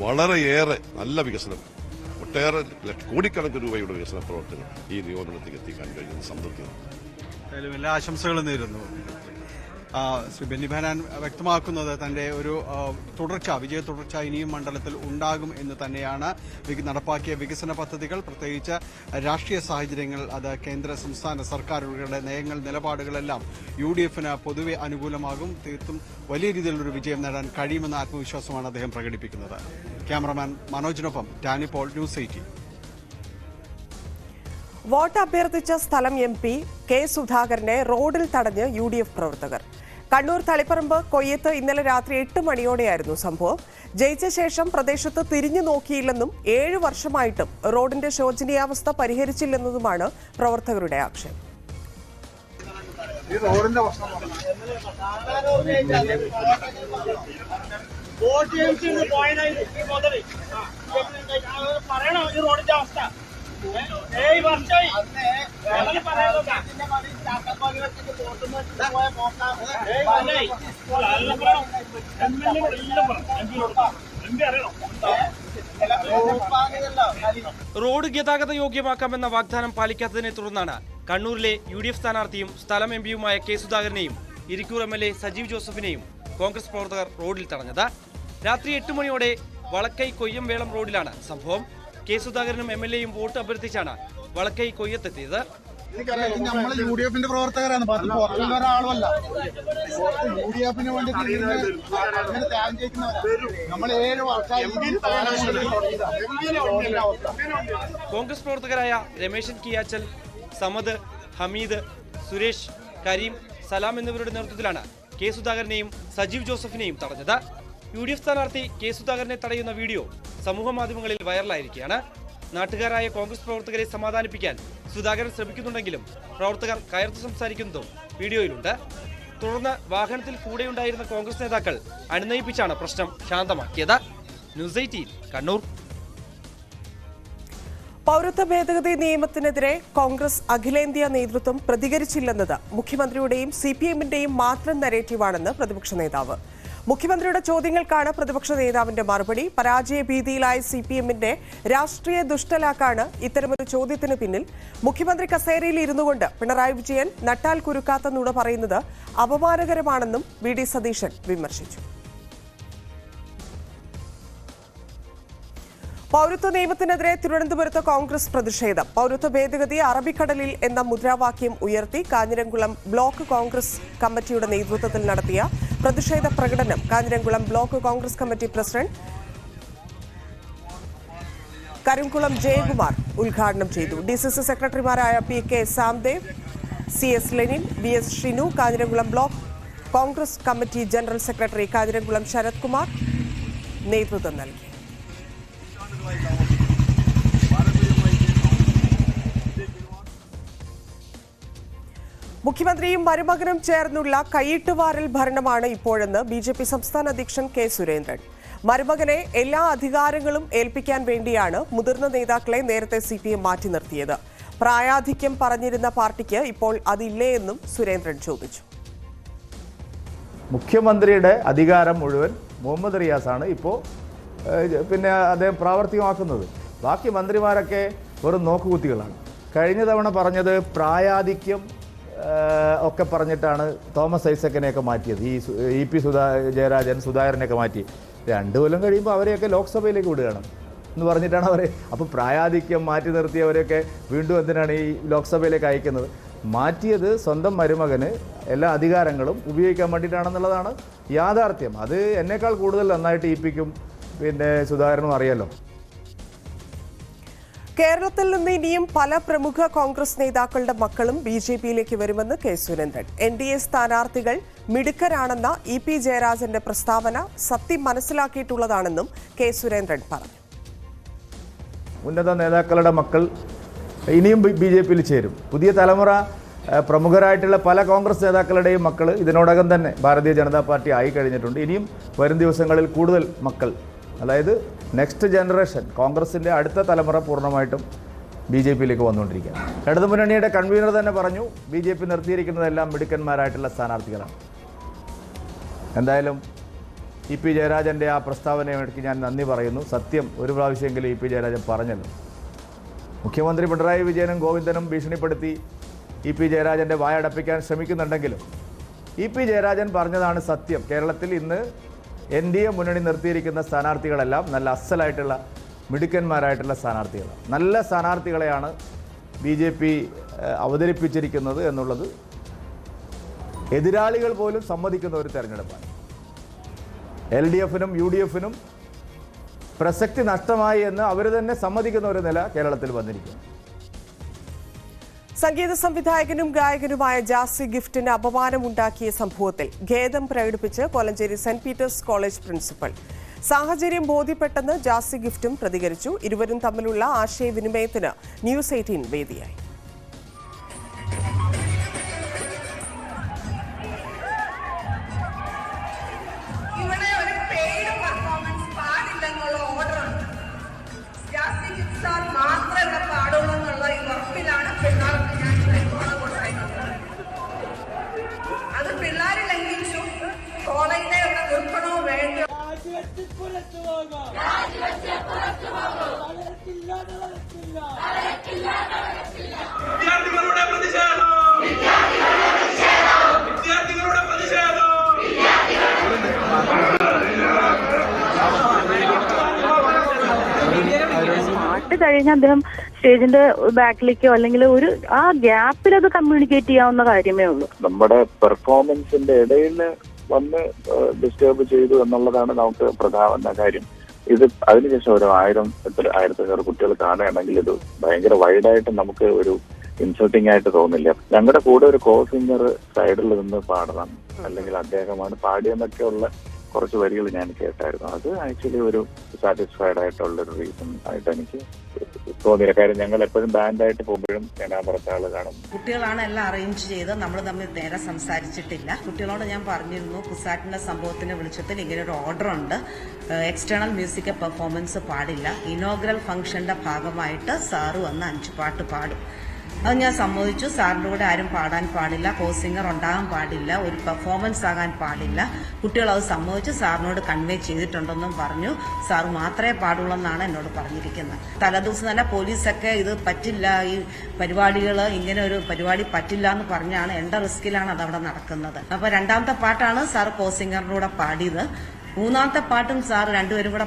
വളരെയേറെ നല്ല വികസനം, ഒട്ടേറെ കോടിക്കണക്കിന് രൂപയുടെ വികസന പ്രവർത്തനം ഈ നിയോജനത്തിലേക്ക് എത്തിക്കാൻ കഴിയുന്ന സംതൃപ്തിയാണ്. എല്ലാ ആശംസകളും നേരുന്നു. ശ്രീ ബെന്നി ബെഹനാൻ വ്യക്തമാക്കുന്നത് തന്റെ ഒരു വിജയ തുടർച്ച ഇനിയും മണ്ഡലത്തിൽ ഉണ്ടാകും എന്ന് തന്നെയാണ്. നടപ്പാക്കിയ വികസന പദ്ധതികൾ, പ്രത്യേകിച്ച് രാഷ്ട്രീയ സാഹചര്യങ്ങൾ, അത് കേന്ദ്ര സംസ്ഥാന സർക്കാരുകളുടെ നയങ്ങൾ, നിലപാടുകളെല്ലാം UDFന് പൊതുവെ അനുകൂലമാകും. തീർത്തും വലിയ രീതിയിലൊരു വിജയം നേടാൻ കഴിയുമെന്ന ആത്മവിശ്വാസമാണ് അദ്ദേഹം പ്രകടിപ്പിക്കുന്നത്. ക്യാമറമാൻ മനോജിനൊപ്പം ഡാനി പോൾ, ന്യൂസ് 18. വോട്ട് അഭ്യർത്ഥിച്ച സ്ഥലം MP K സുധാകരനെ റോഡിൽ തടഞ്ഞ് UDF പ്രവർത്തകർ. കണ്ണൂർ തളിപ്പറമ്പ് കൊയ്യത്ത് ഇന്നലെ രാത്രി 8 മണിയോടെയായിരുന്നു സംഭവം. ജയിച്ച ശേഷം പ്രദേശത്ത് തിരിഞ്ഞു നോക്കിയില്ലെന്നും 7 വർഷമായിട്ടും റോഡിന്റെ ശോചനീയാവസ്ഥ പരിഹരിച്ചില്ലെന്നതുമാണ് പ്രവർത്തകരുടെ ആക്ഷേപം. റോഡ് ഗതാഗത യോഗ്യമാക്കാമെന്ന വാഗ്ദാനം പാലിക്കാത്തതിനെ തുടർന്നാണ് കണ്ണൂരിലെ UDF സ്ഥാനാർത്ഥിയും സ്ഥലം MPയുമായ K സുധാകരനെയും ഇരിക്കൂർ MLA സജീവ് ജോസഫിനെയും കോൺഗ്രസ് പ്രവർത്തകർ റോഡിൽ തടഞ്ഞത്. രാത്രി 8 മണിയോടെ വളക്കൈ കൊയ്യം വേളം റോഡിലാണ് സംഭവം. K സുധാകരനും MLAയും വോട്ട് അഭ്യർത്ഥിച്ചാണ് വളക്കൈ കൊയ്യത്തെത്തിയത്. നമ്മൾ UDFന്റെ പ്രവർത്തകരാണ്, ഒരാളുമല്ല. UDFന് വേണ്ടി നമ്മൾ 7 വർഷമായി. കോൺഗ്രസ് പ്രവർത്തകരായ രമേശൻ കിയാച്ചൽ, സമദ്, ഹമീദ്, സുരേഷ്, കരീം, സലാം എന്നിവരുടെ നേതൃത്വത്തിലാണ് K സുധാകരനെയും സജീവ് ജോസഫിനെയും തടഞ്ഞത്. UDF സ്ഥാനാർത്ഥി K സുധാകരനെ തടയുന്ന വീഡിയോ സമൂഹ മാധ്യമങ്ങളിൽ വൈറലായിരിക്കുകയാണ്. നാട്ടുകാരായ കോൺഗ്രസ് പ്രവർത്തകരെ സമാധാനിപ്പിക്കാൻ സുധാകരൻ ശ്രമിക്കുന്നുണ്ടെങ്കിലും പ്രവർത്തകർ കയർത്തു സംസാരിക്കുന്നതും വീഡിയോയിലുണ്ട്. തുടർന്ന് വാഹനത്തിൽ കൂടെയുണ്ടായിരുന്ന കോൺഗ്രസ് നേതാക്കൾ അണിനയിപ്പിച്ചാണ് പ്രശ്നം ശാന്തമാക്കിയത്. ന്യൂസ് 18 കണ്ണൂർ. പൗരത്വ ഭേദഗതി നിയമത്തിനെതിരെ കോൺഗ്രസ് അഖിലേന്ത്യാ നേതൃത്വം പ്രതികരിച്ചില്ലെന്നത് മുഖ്യമന്ത്രിയുടെയും CPMന്റെയും മാത്രം നരേറ്റീവാണെന്ന് പ്രതിപക്ഷ നേതാവ്. മുഖ്യമന്ത്രിയുടെ ചോദ്യങ്ങൾക്കാണ് പ്രതിപക്ഷ നേതാവിന്റെ മറുപടി. പരാജയ ഭീതിയിലായ CPM-ന്റെ രാഷ്ട്രീയ ദുഷ്ടലാക്കാണ് ഇത്തരമൊരു ചോദ്യത്തിന് പിന്നിൽ. മുഖ്യമന്ത്രി കസേരയിൽ ഇരുന്നുകൊണ്ട് പിണറായി വിജയൻ നട്ടാൽ കുരുക്കാത്ത നുണ പറയുന്നത് അപമാനകരമാണെന്നും VD സതീശൻ വിമർശിച്ചു. പൗരത്വ നിയമത്തിനെതിരെ തിരുവനന്തപുരത്ത് കോൺഗ്രസ് പ്രതിഷേധം. പൗരത്വ ഭേദഗതി അറബിക്കടലിൽ എന്ന മുദ്രാവാക്യം ഉയർത്തി കാഞ്ഞിരംകുളം ബ്ലോക്ക് കോൺഗ്രസ് കമ്മിറ്റിയുടെ നേതൃത്വത്തിൽ നടത്തിയ പ്രതിഷേധ പ്രകടനം Kanjiramkulam block Congress committee president Karimkulam Jayakumar ഉദ്ഘാടനം ചെയ്തു. DCC സെക്രട്ടറിമാരായ PK Samdev, CS Lenin, VS Shinu, Kanjiramkulam block Congress committee general secretary Kanjiramkulam Sarath Kumar നേതൃത്വം നൽകി. മുഖ്യമന്ത്രിയും മരുമകനും ചേർന്നുള്ള കൈയിട്ടുവാരൽ ഭരണമാണ് ഇപ്പോഴെന്ന് BJP സംസ്ഥാന അധ്യക്ഷൻ K സുരേന്ദ്രൻ. മരുമകനെ എല്ലാ അധികാരങ്ങളും ഏൽപ്പിക്കാൻ വേണ്ടിയാണ് മുതിർന്ന നേതാക്കളെ നേരത്തെ CPM മാറ്റി നിർത്തിയത്. പ്രായാധിക്യം പറഞ്ഞിരുന്ന പാർട്ടിക്ക് ഇപ്പോൾ അതില്ലേ എന്നും സുരേന്ദ്രൻ ചോദിച്ചു. മുഖ്യമന്ത്രിയുടെ അധികാരം മുഴുവൻ മുഹമ്മദ് റിയാസാണ് ഇപ്പോൾ പിന്നെ അദ്ദേഹം പ്രാവർത്തികമാക്കുന്നത്. ബാക്കി മന്ത്രിമാരൊക്കെ വെറും നോക്കുകുത്തികളാണ്. കഴിഞ്ഞ തവണ പറഞ്ഞത് പ്രായാധിക്യം ഒക്കെ പറഞ്ഞിട്ടാണ് തോമസ് ഐസക്കിനെയൊക്കെ മാറ്റിയത്. ഈ EP ജയരാജൻ, സുധാകരനെയൊക്കെ മാറ്റി. 2 കൊല്ലം കഴിയുമ്പോൾ അവരെയൊക്കെ ലോക്സഭയിലേക്ക് വിടുകയാണ് എന്ന് പറഞ്ഞിട്ടാണ് അവർ. അപ്പോൾ പ്രായാധിക്യം മാറ്റി നിർത്തിയവരെയൊക്കെ വീണ്ടും എന്തിനാണ് ഈ ലോക്സഭയിലേക്ക് അയക്കുന്നത്? മാറ്റിയത് സ്വന്തം മരുമകന് എല്ലാ അധികാരങ്ങളും ഉപയോഗിക്കാൻ വേണ്ടിയിട്ടാണെന്നുള്ളതാണ് യാഥാർത്ഥ്യം. അത് എന്നേക്കാൾ കൂടുതൽ നന്നായിട്ട് EP-ക്കും പിന്നെ സുധാകരനും അറിയാലോ. കേരളത്തിൽ നിന്ന് ഇനിയും പല പ്രമുഖ കോൺഗ്രസ് നേതാക്കളുടെ മക്കളും BJP-യിലേക്ക് വരുമെന്ന് K സുരേന്ദ്രൻ. NDA സ്ഥാനാർത്ഥികൾ മിടുക്കരാണെന്ന EP ജയരാജന്റെ പ്രസ്താവന സത്യം മനസ്സിലാക്കിയിട്ടുള്ളതാണെന്നും K സുരേന്ദ്രൻ പറഞ്ഞു. ഉന്നത നേതാക്കളുടെ മക്കൾ ഇനിയും BJP-യിൽ ചേരും. പുതിയ തലമുറ പ്രമുഖരായിട്ടുള്ള പല കോൺഗ്രസ് നേതാക്കളുടെയും മക്കൾ ഇതിനോടകം തന്നെ ഭാരതീയ ജനതാ പാർട്ടി ആയി കഴിഞ്ഞിട്ടുണ്ട്. ഇനിയും വരും ദിവസങ്ങളിൽ കൂടുതൽ മക്കൾ, അതായത് നെക്സ്റ്റ് ജനറേഷൻ, കോൺഗ്രസിൻ്റെ അടുത്ത തലമുറ പൂർണ്ണമായിട്ടും BJP-യിലേക്ക് വന്നുകൊണ്ടിരിക്കുകയാണ്. ഇടതുമുന്നണിയുടെ കൺവീനർ തന്നെ പറഞ്ഞു BJP നിർത്തിയിരിക്കുന്നതെല്ലാം മിടുക്കന്മാരായിട്ടുള്ള സ്ഥാനാർത്ഥികളാണ്. എന്തായാലും EP ജയരാജൻ്റെ ആ പ്രസ്താവനയ്ക്ക് ഞാൻ നന്ദി പറയുന്നു. സത്യം ഒരു പ്രാവശ്യമെങ്കിലും EP ജയരാജൻ പറഞ്ഞല്ലോ. മുഖ്യമന്ത്രി പിണറായി വിജയനും ഗോവിന്ദനും ഭീഷണിപ്പെടുത്തി EP ജയരാജൻ്റെ വായടപ്പിക്കാൻ ശ്രമിക്കുന്നുണ്ടെങ്കിലും EP ജയരാജൻ പറഞ്ഞതാണ് സത്യം. കേരളത്തിൽ ഇന്ന് NDA മുന്നണി നിർത്തിയിരിക്കുന്ന സ്ഥാനാർത്ഥികളെല്ലാം നല്ല അസലായിട്ടുള്ള മിടുക്കന്മാരായിട്ടുള്ള സ്ഥാനാർത്ഥികളാണ്. നല്ല സ്ഥാനാർത്ഥികളെയാണ് BJP അവതരിപ്പിച്ചിരിക്കുന്നത് എന്നുള്ളത് എതിരാളികൾ പോലും സമ്മതിക്കുന്ന ഒരു തെരഞ്ഞെടുപ്പാണ്. LDF-നും UDF-നും പ്രസക്തി നഷ്ടമായി എന്ന് അവർ തന്നെ സമ്മതിക്കുന്ന ഒരു നില കേരളത്തിൽ വന്നിരിക്കുന്നു. സംഗീത സംവിധായകനും ഗായകനുമായ ജാസി ഗിഫ്റ്റിന് അപമാനമുണ്ടാക്കിയ സംഭവത്തിൽ ഖേദം പ്രകടിപ്പിച്ച് Kolenchery Saint Peter's College principal. സാഹചര്യം ബോധ്യപ്പെട്ടെന്ന് ജാസി ഗിഫ്റ്റും പ്രതികരിച്ചു. ഇരുവരും തമ്മിലുള്ള ആശയവിനിമയത്തിന് ന്യൂസ് 18 വേദിയായി. കഴിഞ്ഞ് അദ്ദേഹം സ്റ്റേജിന്റെ ബാക്കിലേക്കോ അല്ലെങ്കിൽ ഒരു ആ ഗ്യാപ്പിൽ അത് കമ്മ്യൂണിക്കേറ്റ് ചെയ്യാവുന്ന കാര്യമേ ഉള്ളൂ. നമ്മുടെ പെർഫോമൻസിന്റെ ഇടയിൽ വന്ന് ഡിസ്റ്റർബ് ചെയ്തു എന്നുള്ളതാണ് നമുക്ക് പ്രധാന കാര്യം. ഇത് അതിനുശേഷം ഒരു 1000-1500 കുട്ടികൾ കാണുകയാണെങ്കിൽ ഇത് ഭയങ്കര വൈഡായിട്ട് നമുക്ക് ഒരു ഇൻസൾട്ടിംഗ് ആയിട്ട് തോന്നില്ല. ഞങ്ങളുടെ കൂടെ ഒരു കോ സിംഗർ സൈഡിൽ നിന്ന് പാടണം, അല്ലെങ്കിൽ അദ്ദേഹമാണ് പാടിയെന്നൊക്കെയുള്ള കുറച്ച് വരികൾ ഞാൻ കേട്ടായിരുന്നു. അത് ആക്ച്വലി ഒരു സാറ്റിസ്ഫൈഡ് ആയിട്ടുള്ളൊരു റീസൺ ആയിട്ട് എനിക്ക് തോന്നിയില്ല. കാര്യം ഞങ്ങൾ എപ്പോഴും ബാൻഡായിട്ട് പോകുമ്പോഴും ഞാനാപുറത്തെ ആള് കാണും. കുട്ടികളാണ് എല്ലാം അറേഞ്ച് ചെയ്ത്, നമ്മൾ തമ്മിൽ നേരെ സംസാരിച്ചിട്ടില്ല. കുട്ടികളോട് ഞാൻ പറഞ്ഞിരുന്നു കുസാറ്റിന്റെ സംഭവത്തിന്റെ വെളിച്ചത്തിൽ ഇങ്ങനെ ഒരു ഓർഡർ ഉണ്ട്, എക്സ്റ്റേണൽ മ്യൂസിക് പെർഫോമൻസ് പാടില്ല. ഇനോഗ്രൽ ഫംഗ്ഷന്റെ ഭാഗമായിട്ട് സാറ് വന്ന് 5 പാട്ട് പാടും. അത് ഞാൻ സമ്മതിച്ചു. സാറിൻ്റെ കൂടെ ആരും പാടാൻ പാടില്ല, കോ സിംഗർ ഉണ്ടാകാൻ പാടില്ല, ഒരു പെർഫോമൻസ് ആകാൻ പാടില്ല. കുട്ടികൾ അത് സമ്മതിച്ചു, സാറിനോട് കൺവേ ചെയ്തിട്ടുണ്ടെന്നും പറഞ്ഞു. സാർ മാത്രമേ പാടുള്ളൂ എന്നാണ് എന്നോട് പറഞ്ഞിരിക്കുന്നത്. തലേദിവസം തന്നെ പോലീസൊക്കെ ഇത് പറ്റില്ല, ഈ പരിപാടികൾ ഇങ്ങനെ ഒരു പരിപാടി പറ്റില്ല എന്ന് പറഞ്ഞാണ്, എൻ്റെ റിസ്കിലാണ് അതവിടെ നടക്കുന്നത്. അപ്പോൾ രണ്ടാമത്തെ പാട്ടാണ് സാർ കോ സിംഗറിൻ്റെ കൂടെ പാടിയത്. മൂന്നാമത്തെ പാട്ടും സാർ രണ്ടുപേരും കൂടെ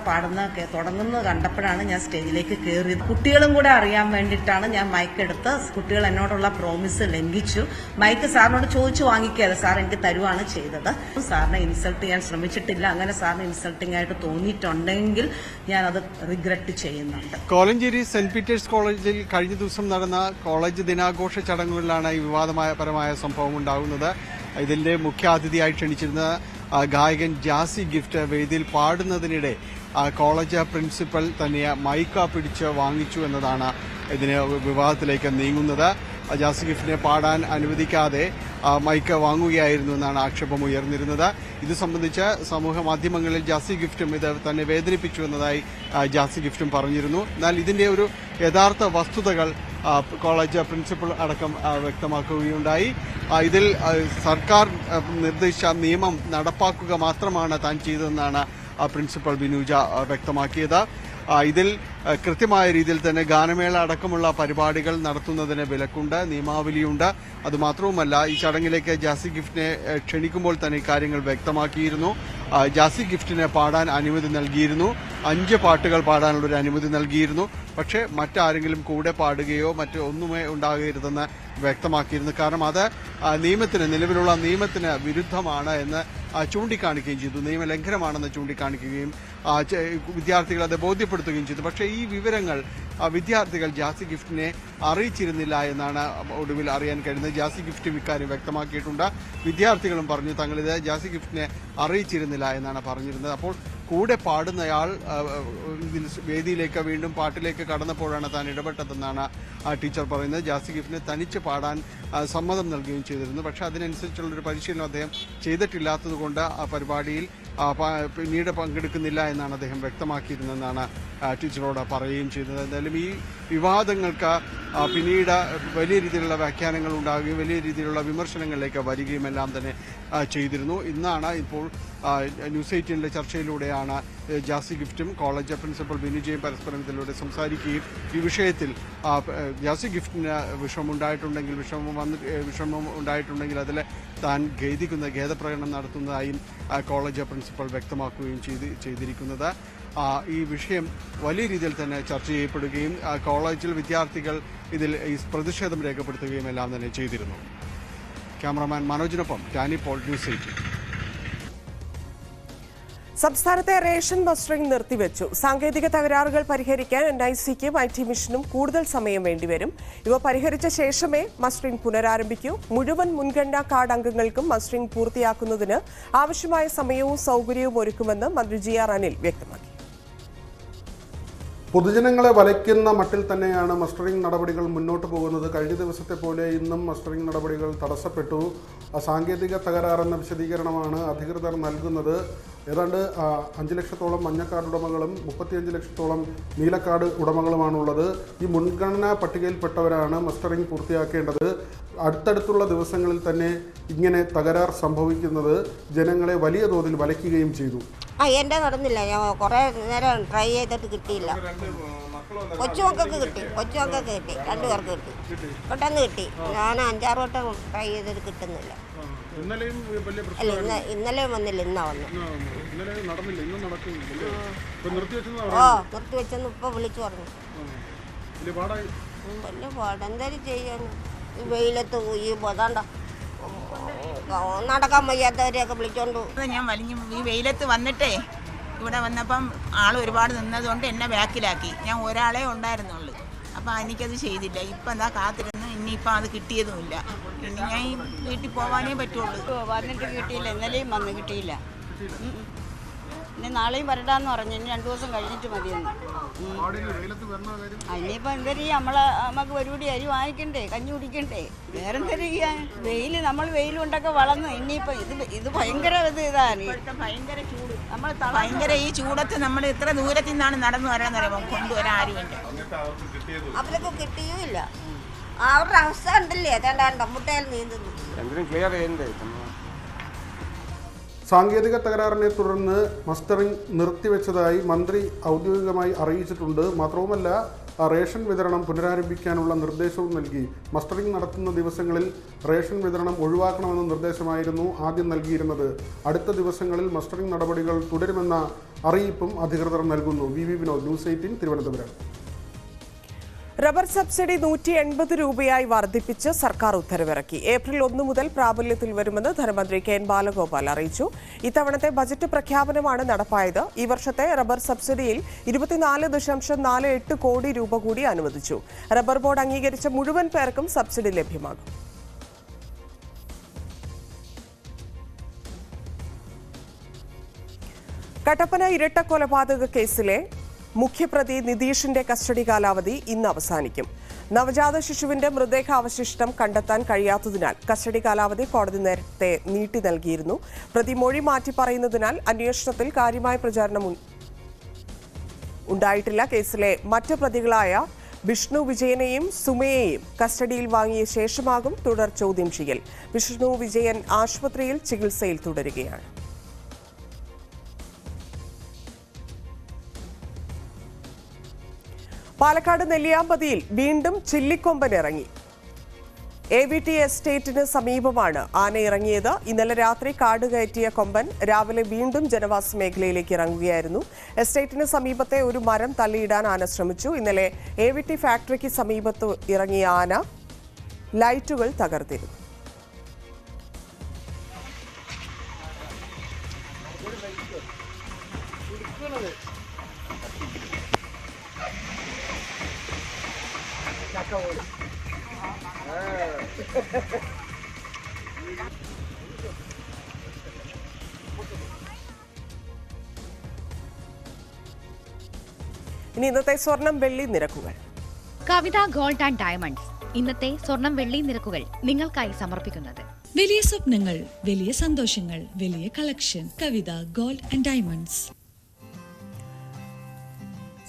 തുടങ്ങുന്നത് കണ്ടപ്പോഴാണ് ഞാൻ സ്റ്റേജിലേക്ക് കയറിയത്. കുട്ടികളും കൂടെ അറിയാൻ വേണ്ടിയിട്ടാണ് ഞാൻ മൈക്ക് എടുത്ത്. കുട്ടികൾ എന്നോടുള്ള പ്രോമിസ് ലംഘിച്ചു. മൈക്ക് സാറിനോട് ചോദിച്ചു വാങ്ങിക്കാതെ സാർ എനിക്ക് തരുവാണ് ചെയ്തത്. സാറിനെ ഇൻസൾട്ട് ചെയ്യാൻ ശ്രമിച്ചിട്ടില്ല. അങ്ങനെ സാറിന് ഇൻസൾട്ടിംഗ് ആയിട്ട് തോന്നിയിട്ടുണ്ടെങ്കിൽ ഞാനത് റിഗ്രറ്റ് ചെയ്യുന്നുണ്ട്. കോലഞ്ചേരി സെന്റ് പീറ്റേഴ്സ് കോളേജിൽ കഴിഞ്ഞ ദിവസം നടന്ന കോളേജ് ദിനാഘോഷ ചടങ്ങുകളിലാണ് ഈ വിവാദപരമായ സംഭവം ഉണ്ടാകുന്നത്. ഇതിന്റെ മുഖ്യാതിഥിയായി ക്ഷണിച്ചിരുന്ന ഗായകൻ ജാസി ഗിഫ്റ്റ് വേദിയിൽ പാടുന്നതിനിടെ കോളേജ് പ്രിൻസിപ്പൽ തന്നെ മൈക്ക പിടിച്ച് വാങ്ങിച്ചു എന്നതാണ് ഇതിന് വിവാദത്തിലേക്ക് നീങ്ങുന്നത്. ജാസി ഗിഫ്റ്റിനെ പാടാൻ അനുവദിക്കാതെ മൈക്ക് വാങ്ങുകയായിരുന്നു എന്നാണ് ആക്ഷേപം ഉയർന്നിരുന്നത്. ഇത് സംബന്ധിച്ച് സമൂഹ മാധ്യമങ്ങളിൽ ജാസി ഗിഫ്റ്റും ഇത് തന്നെ വേദനിപ്പിച്ചു എന്നതായി ജാസി ഗിഫ്റ്റും പറഞ്ഞിരുന്നു. എന്നാൽ ഇതിന്റെ ഒരു യഥാർത്ഥ വസ്തുതകൾ കോളേജ് പ്രിൻസിപ്പൽ അടക്കം വ്യക്തമാക്കുകയുണ്ടായി. ഇതിൽ സർക്കാർ നിർദ്ദേശിച്ച നിയമം നടപ്പാക്കുക മാത്രമാണ് താൻ ചെയ്തതെന്നാണ് പ്രിൻസിപ്പൽ ബിനൂജ വ്യക്തമാക്കിയത്. ഇതിൽ കൃത്യമായ രീതിയിൽ തന്നെ ഗാനമേള അടക്കമുള്ള പരിപാടികൾ നടത്തുന്നതിന് വിലക്കുണ്ട്, നിയമാവലിയുണ്ട്. അതുമാത്രവുമല്ല, ഈ ചടങ്ങിലേക്ക് ജാസി ഗിഫ്റ്റിനെ ക്ഷണിക്കുമ്പോൾ തന്നെ ഇക്കാര്യങ്ങൾ വ്യക്തമാക്കിയിരുന്നു. ജാസി ഗിഫ്റ്റിന് പാടാൻ അനുമതി നൽകിയിരുന്നു, 5 പാട്ടുകൾ പാടാനുള്ളൊരു അനുമതി നൽകിയിരുന്നു. പക്ഷേ മറ്റാരെങ്കിലും കൂടെ പാടുകയോ മറ്റോ ഒന്നുമേ ഉണ്ടാകരുതെന്ന് വ്യക്തമാക്കിയിരുന്നു. കാരണം അത് നിലവിലുള്ള നിയമത്തിന് വിരുദ്ധമാണ് എന്ന് ചൂണ്ടിക്കാണിക്കുകയും ചെയ്തു. നിയമലംഘനമാണെന്ന് ചൂണ്ടിക്കാണിക്കുകയും വിദ്യാർത്ഥികൾ അത് ബോധ്യപ്പെടുത്തുകയും ചെയ്തു. പക്ഷേ ഈ വിവരങ്ങൾ വിദ്യാർത്ഥികൾ ജാസി ഗിഫ്റ്റിനെ അറിയിച്ചിരുന്നില്ല എന്നാണ് ഒടുവിൽ അറിയാൻ കഴിയുന്നത്. ജാസി ഗിഫ്റ്റും ഇക്കാര്യം വ്യക്തമാക്കിയിട്ടുണ്ട്. വിദ്യാർത്ഥികളും പറഞ്ഞു തങ്ങളിത് ജാസി ഗിഫ്റ്റിനെ അറിയിച്ചിരുന്നില്ല എന്നാണ് പറഞ്ഞിരുന്നത്. അപ്പോൾ കൂടെ പാടുന്നയാൾ ഇതിൽ വേദിയിലേക്ക് വീണ്ടും പാട്ടിലേക്ക് കടന്നപ്പോഴാണ് താൻ ഇടപെട്ടതെന്നാണ് ടീച്ചർ പറയുന്നത്. ജാസി ഗിഫ്റ്റിനെ തനിച്ച് പാടാൻ സമ്മതം നൽകുകയും ചെയ്തിരുന്നു. പക്ഷെ അതിനനുസരിച്ചുള്ളൊരു പരിശീലനം അദ്ദേഹം ചെയ്തിട്ടില്ലാത്തതുകൊണ്ട് ആ പരിപാടിയിൽ പിന്നീട് പങ്കെടുക്കുന്നില്ല എന്നാണ് അദ്ദേഹം വ്യക്തമാക്കിയിരുന്നതെന്നാണ് ടീച്ചറോട് പറയുകയും ചെയ്തത്. എന്തായാലും ഈ വിവാദങ്ങൾക്ക് പിന്നീട് വലിയ രീതിയിലുള്ള വ്യാഖ്യാനങ്ങൾ ഉണ്ടാകുകയും വലിയ രീതിയിലുള്ള വിമർശനങ്ങളിലേക്ക് വരികയും എല്ലാം തന്നെ ചെയ്തിരുന്നു. ഇന്നാണ് ഇപ്പോൾ ന്യൂസ് 18ന്റെ ചർച്ചയിലൂടെയാണ് ജാസി ഗിഫ്റ്റും കോളേജ് പ്രിൻസിപ്പൽ ബിനുജയും പരസ്പരം ഇതിലൂടെ സംസാരിക്കുകയും ഈ വിഷയത്തിൽ ജാസി ഗിഫ്റ്റിന് വിഷമം ഉണ്ടായിട്ടുണ്ടെങ്കിൽ അതിൽ താൻ ഖേദപ്രകടനം നടത്തുന്നതായും കോളേജ് പ്രിൻസിപ്പൽ വ്യക്തമാക്കുകയും ചെയ്തിരിക്കുന്നത്. ഈ വിഷയം വലിയ രീതിയിൽ തന്നെ ചർച്ച ചെയ്യപ്പെടുകയും കോളേജിൽ വിദ്യാർത്ഥികൾ ഇതിൽ പ്രതിഷേധം രേഖപ്പെടുത്തുകയും എല്ലാം തന്നെ ചെയ്തിരുന്നു. ക്യാമറാമാൻ മനോജിനൊപ്പം ഡാനി പോൾ, ന്യൂസ് 18. സംസ്ഥാനത്തെ റേഷൻ മസ്റ്ററിംഗ് നിർത്തിവെച്ചു. സാങ്കേതിക തകരാറുകൾ പരിഹരിക്കാൻ NICക്കും IT മിഷനും കൂടുതൽ സമയം വേണ്ടിവരും. ഇവ പരിഹരിച്ച ശേഷമേ മസ്റ്ററിംഗ് പുനരാരംഭിക്കൂ. മുഴുവൻ മുൻഗണനാ കാർഡ് അംഗങ്ങൾക്കും മസ്റ്ററിംഗ് പൂർത്തിയാക്കുന്നതിന് ആവശ്യമായ സമയവും സൗകര്യവും ഒരുക്കുമെന്ന് മന്ത്രി GR അനിൽ വ്യക്തമാക്കി. പൊതുജനങ്ങളെ വലയ്ക്കുന്ന മട്ടിൽ തന്നെയാണ് മസ്റ്ററിംഗ് നടപടികൾ മുന്നോട്ട് പോകുന്നത്. കഴിഞ്ഞ ദിവസത്തെ പോലെ ഇന്നും മസ്റ്ററിംഗ് നടപടികൾ തടസ്സപ്പെട്ടു. സാങ്കേതിക തകരാറെന്ന വിശദീകരണമാണ് അധികൃതർ നൽകുന്നത്. ഏതാണ്ട് 5 ലക്ഷത്തോളം മഞ്ഞക്കാർഡ് ഉടമകളും 35 ലക്ഷത്തോളം നീലക്കാർഡ് ഉടമകളുമാണുള്ളത്. ഈ മുൻഗണനാ പട്ടികയിൽപ്പെട്ടവരാണ് മസ്റ്ററിംഗ് പൂർത്തിയാക്കേണ്ടത്. അടുത്തടുത്തുള്ള ദിവസങ്ങളിൽ തന്നെ ഇങ്ങനെ തകരാർ സംഭവിക്കുന്നത് ജനങ്ങളെ വലിയ തോതിൽ വലയ്ക്കുകയും ചെയ്തു. എൻ്റെ നടന്നില്ല, ഞാൻ കുറേ നേരം ട്രൈ ചെയ്തിട്ട് കിട്ടിയില്ല. കൊച്ചുമക്കൾക്ക് കിട്ടി, 2 പേർക്ക് കിട്ടി, പെട്ടെന്ന് കിട്ടി. ഞാൻ 5-6 വട്ടം ട്രൈ ചെയ്തിട്ട് കിട്ടുന്നില്ല. ഇന്നലെയും വന്നില്ല, ഇന്നാ വന്നു. നിർത്തിവെച്ചെന്ന് ഇപ്പൊ വിളിച്ചു പറഞ്ഞു. വലിയ പാട് എന്തായാലും ചെയ്യാൻ. ഈ വെയിലത്ത് ഈ പോതാണ്ട നടക്കാൻ വയ്യാത്തവരെയൊക്കെ വിളിച്ചോണ്ടു. ഞാൻ വലിഞ്ഞു ഈ വെയിലത്ത് വന്നിട്ടേ ഇവിടെ വന്നപ്പം ആൾ ഒരുപാട് നിന്നതുകൊണ്ട് എന്നെ ബാക്കിലാക്കി. ഞാൻ ഒരാളെ ഉണ്ടായിരുന്നുള്ളൂ. അപ്പം എനിക്കത് ചെയ്തില്ല. ഇപ്പം എന്താ കാത്തിരുന്ന് ഇനിയിപ്പം അത് കിട്ടിയതുമില്ല. ഇനി ഞാൻ ഈ വീട്ടിൽ പോകാനേ പറ്റുള്ളൂ. വന്നിട്ട് കിട്ടിയില്ല, ഇന്നലെയും വന്ന് കിട്ടിയില്ല. ഇനി നാളെയും വരണ്ടാന്ന് പറഞ്ഞു. ഇനി 2 ദിവസം കഴിഞ്ഞിട്ട് മതിയെന്ന്. ഇനിയിപ്പോൾ എന്തരീ നമുക്ക് ഒരുപടി അരി വാങ്ങിക്കണ്ടേ, കഞ്ഞി കുടിക്കണ്ടേ, വേറെന്തരീ നമ്മൾ വെയിൽ കൊണ്ടൊക്കെ വളർന്നു. ഇനിയിപ്പോൾ ഇത് ഭയങ്കര ഇതാണ്, ഭയങ്കര ചൂട്. ഭയങ്കര ഈ ചൂടത്ത് നമ്മൾ ഇത്ര ദൂരത്തിൽ നിന്നാണ് നടന്നു വരാൻ കൊണ്ടുവരാൻ ആരുമില്ല. അവരൊക്കെ കിട്ടിയുമില്ല. അവരുടെ അവസ്ഥ ഉണ്ടല്ലേ ഏതാണ്ട് മുട്ടയിൽ നീന്തുന്നു. സാങ്കേതിക തകരാറിനെ തുടർന്ന് മസ്റ്ററിംഗ് നിർത്തിവെച്ചതായി മന്ത്രി ഔദ്യോഗികമായി അറിയിച്ചിട്ടുണ്ട്. മാത്രവുമല്ല, റേഷൻ വിതരണം പുനരാരംഭിക്കാനുള്ള നിർദ്ദേശവും നൽകി. മസ്റ്ററിംഗ് നടത്തുന്ന ദിവസങ്ങളിൽ റേഷൻ വിതരണം ഒഴിവാക്കണമെന്ന നിർദ്ദേശമായിരുന്നു ആദ്യം നൽകിയിരുന്നത്. അടുത്ത ദിവസങ്ങളിൽ മസ്റ്ററിംഗ് നടപടികൾ തുടരുമെന്ന അറിയിപ്പും അധികൃതർ നൽകുന്നു. V Vinod, News 18, Thiruvananthapuram. Rubber subsidy 180 രൂപയായി വർദ്ധിപ്പിച്ച് സർക്കാർ ഉത്തരവിറക്കി. ഏപ്രിൽ 1 മുതൽ പ്രാബല്യത്തിൽ വരുമെന്ന് ധനമന്ത്രി കെ എൻ ബാലഗോപാൽ അറിയിച്ചു. ഇത്തവണത്തെ ബജറ്റ് പ്രഖ്യാപനമാണ് നടപ്പായത്. ഈ വർഷത്തെ റബ്ബർ സബ്സിഡിയിൽ 24.48 കോടി രൂപ കൂടി അനുവദിച്ചു. റബ്ബർ ബോർഡ് അംഗീകരിച്ച മുഴുവൻ പേർക്കും സബ്സിഡി ലഭ്യമാകും. കട്ടപ്പന ഇരട്ട കൊലപാതക കേസിലെ മുഖ്യപ്രതി നിതീഷിന്റെ കസ്റ്റഡി കാലാവധി ഇന്ന് അവസാനിക്കും. നവജാത ശിശുവിന്റെ മൃതദേഹാവശിഷ്ടം കണ്ടെത്താൻ കഴിയാത്തതിനാൽ കസ്റ്റഡി കാലാവധി കോടതി നേരത്തെ നീട്ടി നൽകിയിരുന്നു. പ്രതി മൊഴി മാറ്റി പറയുന്നതിനാൽ അന്വേഷണത്തിൽ കാര്യമായ പ്രചാരണം ഉണ്ടായിട്ടില്ല. കേസിലെ മറ്റ് പ്രതികളായ വിഷ്ണു വിജയനെയും സുമയെയും കസ്റ്റഡിയിൽ വാങ്ങിയ ശേഷമാകും തുടർ ചോദ്യം ചെയ്യൽ. വിഷ്ണു വിജയൻ ആശുപത്രിയിൽ ചികിത്സയിൽ തുടരുകയാണ്. പാലക്കാട് നെല്ലിയാമ്പതിയിൽ വീണ്ടും ചില്ലിക്കൊമ്പൻ ഇറങ്ങി. AVT എസ്റ്റേറ്റിന് സമീപമാണ് ആന ഇറങ്ങിയത്. ഇന്നലെ രാത്രി കാട് കയറ്റിയ കൊമ്പൻ രാവിലെ വീണ്ടും ജനവാസ മേഖലയിലേക്ക് ഇറങ്ങുകയായിരുന്നു. എസ്റ്റേറ്റിന് സമീപത്തെ ഒരു മരം തള്ളിയിടാൻ ആന ശ്രമിച്ചു. ഇന്നലെ AVT ഫാക്ടറിക്ക് സമീപത്ത് ഇറങ്ങിയ ആന ലൈറ്റുകൾ തകർത്തിരുന്നു. ഇനി ഇന്നത്തെ സ്വർണം വെള്ളി നിരക്കുകൾ. കവിത ഗോൾഡ് ആൻഡ് ഡയമണ്ട്സ് ഇന്നത്തെ സ്വർണം വെള്ളി നിരക്കുകൾ നിങ്ങൾക്കായി സമർപ്പിക്കുന്നത് വലിയ സ്വപ്നങ്ങൾ, വലിയ സന്തോഷങ്ങൾ, വലിയ collection. Kavitha gold and diamonds.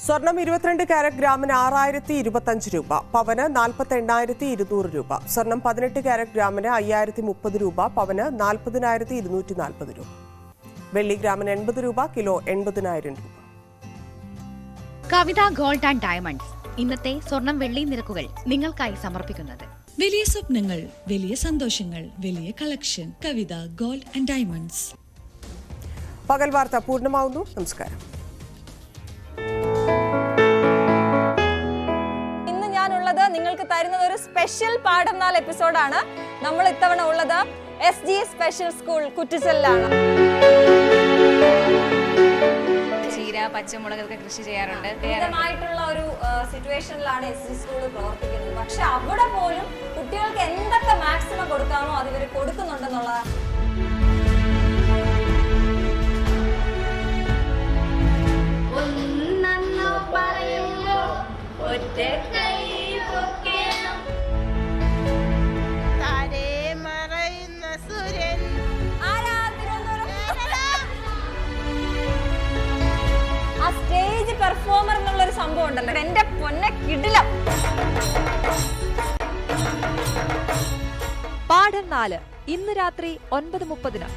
സ്വർണം 22 കാരറ്റ് ഗ്രാമിന് 6025 രൂപ, പവന് 48,200 രൂപ. സ്വർണം 18 കാരറ്റ് ഗ്രാമിന് 5030 രൂപ, പവന് 40,240 രൂപ. വെള്ളി ഗ്രാമിന് 80 രൂപ, കിലോ 80,000 രൂപ. കവിത ഗോൾഡ് ആൻഡ് ഡയമണ്ട്സ് ഇന്നത്തെ സ്വർണം വെള്ളി നിരക്കുകൾ നിങ്ങൾക്കായി സമർപ്പിക്കുന്നത് വലിയ സ്വപ്നങ്ങൾ, വലിയ സന്തോഷങ്ങൾ, വലിയ collection. Kavitha gold and diamonds. പകൽ വാർത്ത പൂർണ്ണമാവുന്നു. നമസ്കാരം. ഇന്ന് ഞാനുള്ളത് നിങ്ങൾക്ക് തരുന്നത് ഒരു സ്പെഷ്യൽ പാഠം 4 എപ്പിസോഡാണ്. നമ്മൾ ഇത്തവണ ഉള്ളത് SG സ്പെഷ്യൽ സ്കൂൾ കുറ്റിച്ചലിലാണ്. ചീര, പച്ചമുളകൊക്കെ കൃഷി ചെയ്യാറുണ്ട്. വിധമായിട്ടുള്ള ഒരു സിറ്റുവേഷനിലാണ് SG സ്കൂൾ പ്രവർത്തിക്കുന്നത്. പക്ഷെ അവിടെ പോലും കുട്ടികൾക്ക് എന്തൊക്കെ മാക്സിമം കൊടുക്കാമോ അത് ഇവർ കൊടുക്കുന്നുണ്ടെന്നുള്ളതാണ്. ആ സ്റ്റേജ് പെർഫോമർ എന്നുള്ളൊരു സംഭവം ഉണ്ടല്ലോ, എന്റെ പൊന്നെ കിടിലം. പാഠം 4 ഇന്ന് രാത്രി 9:30.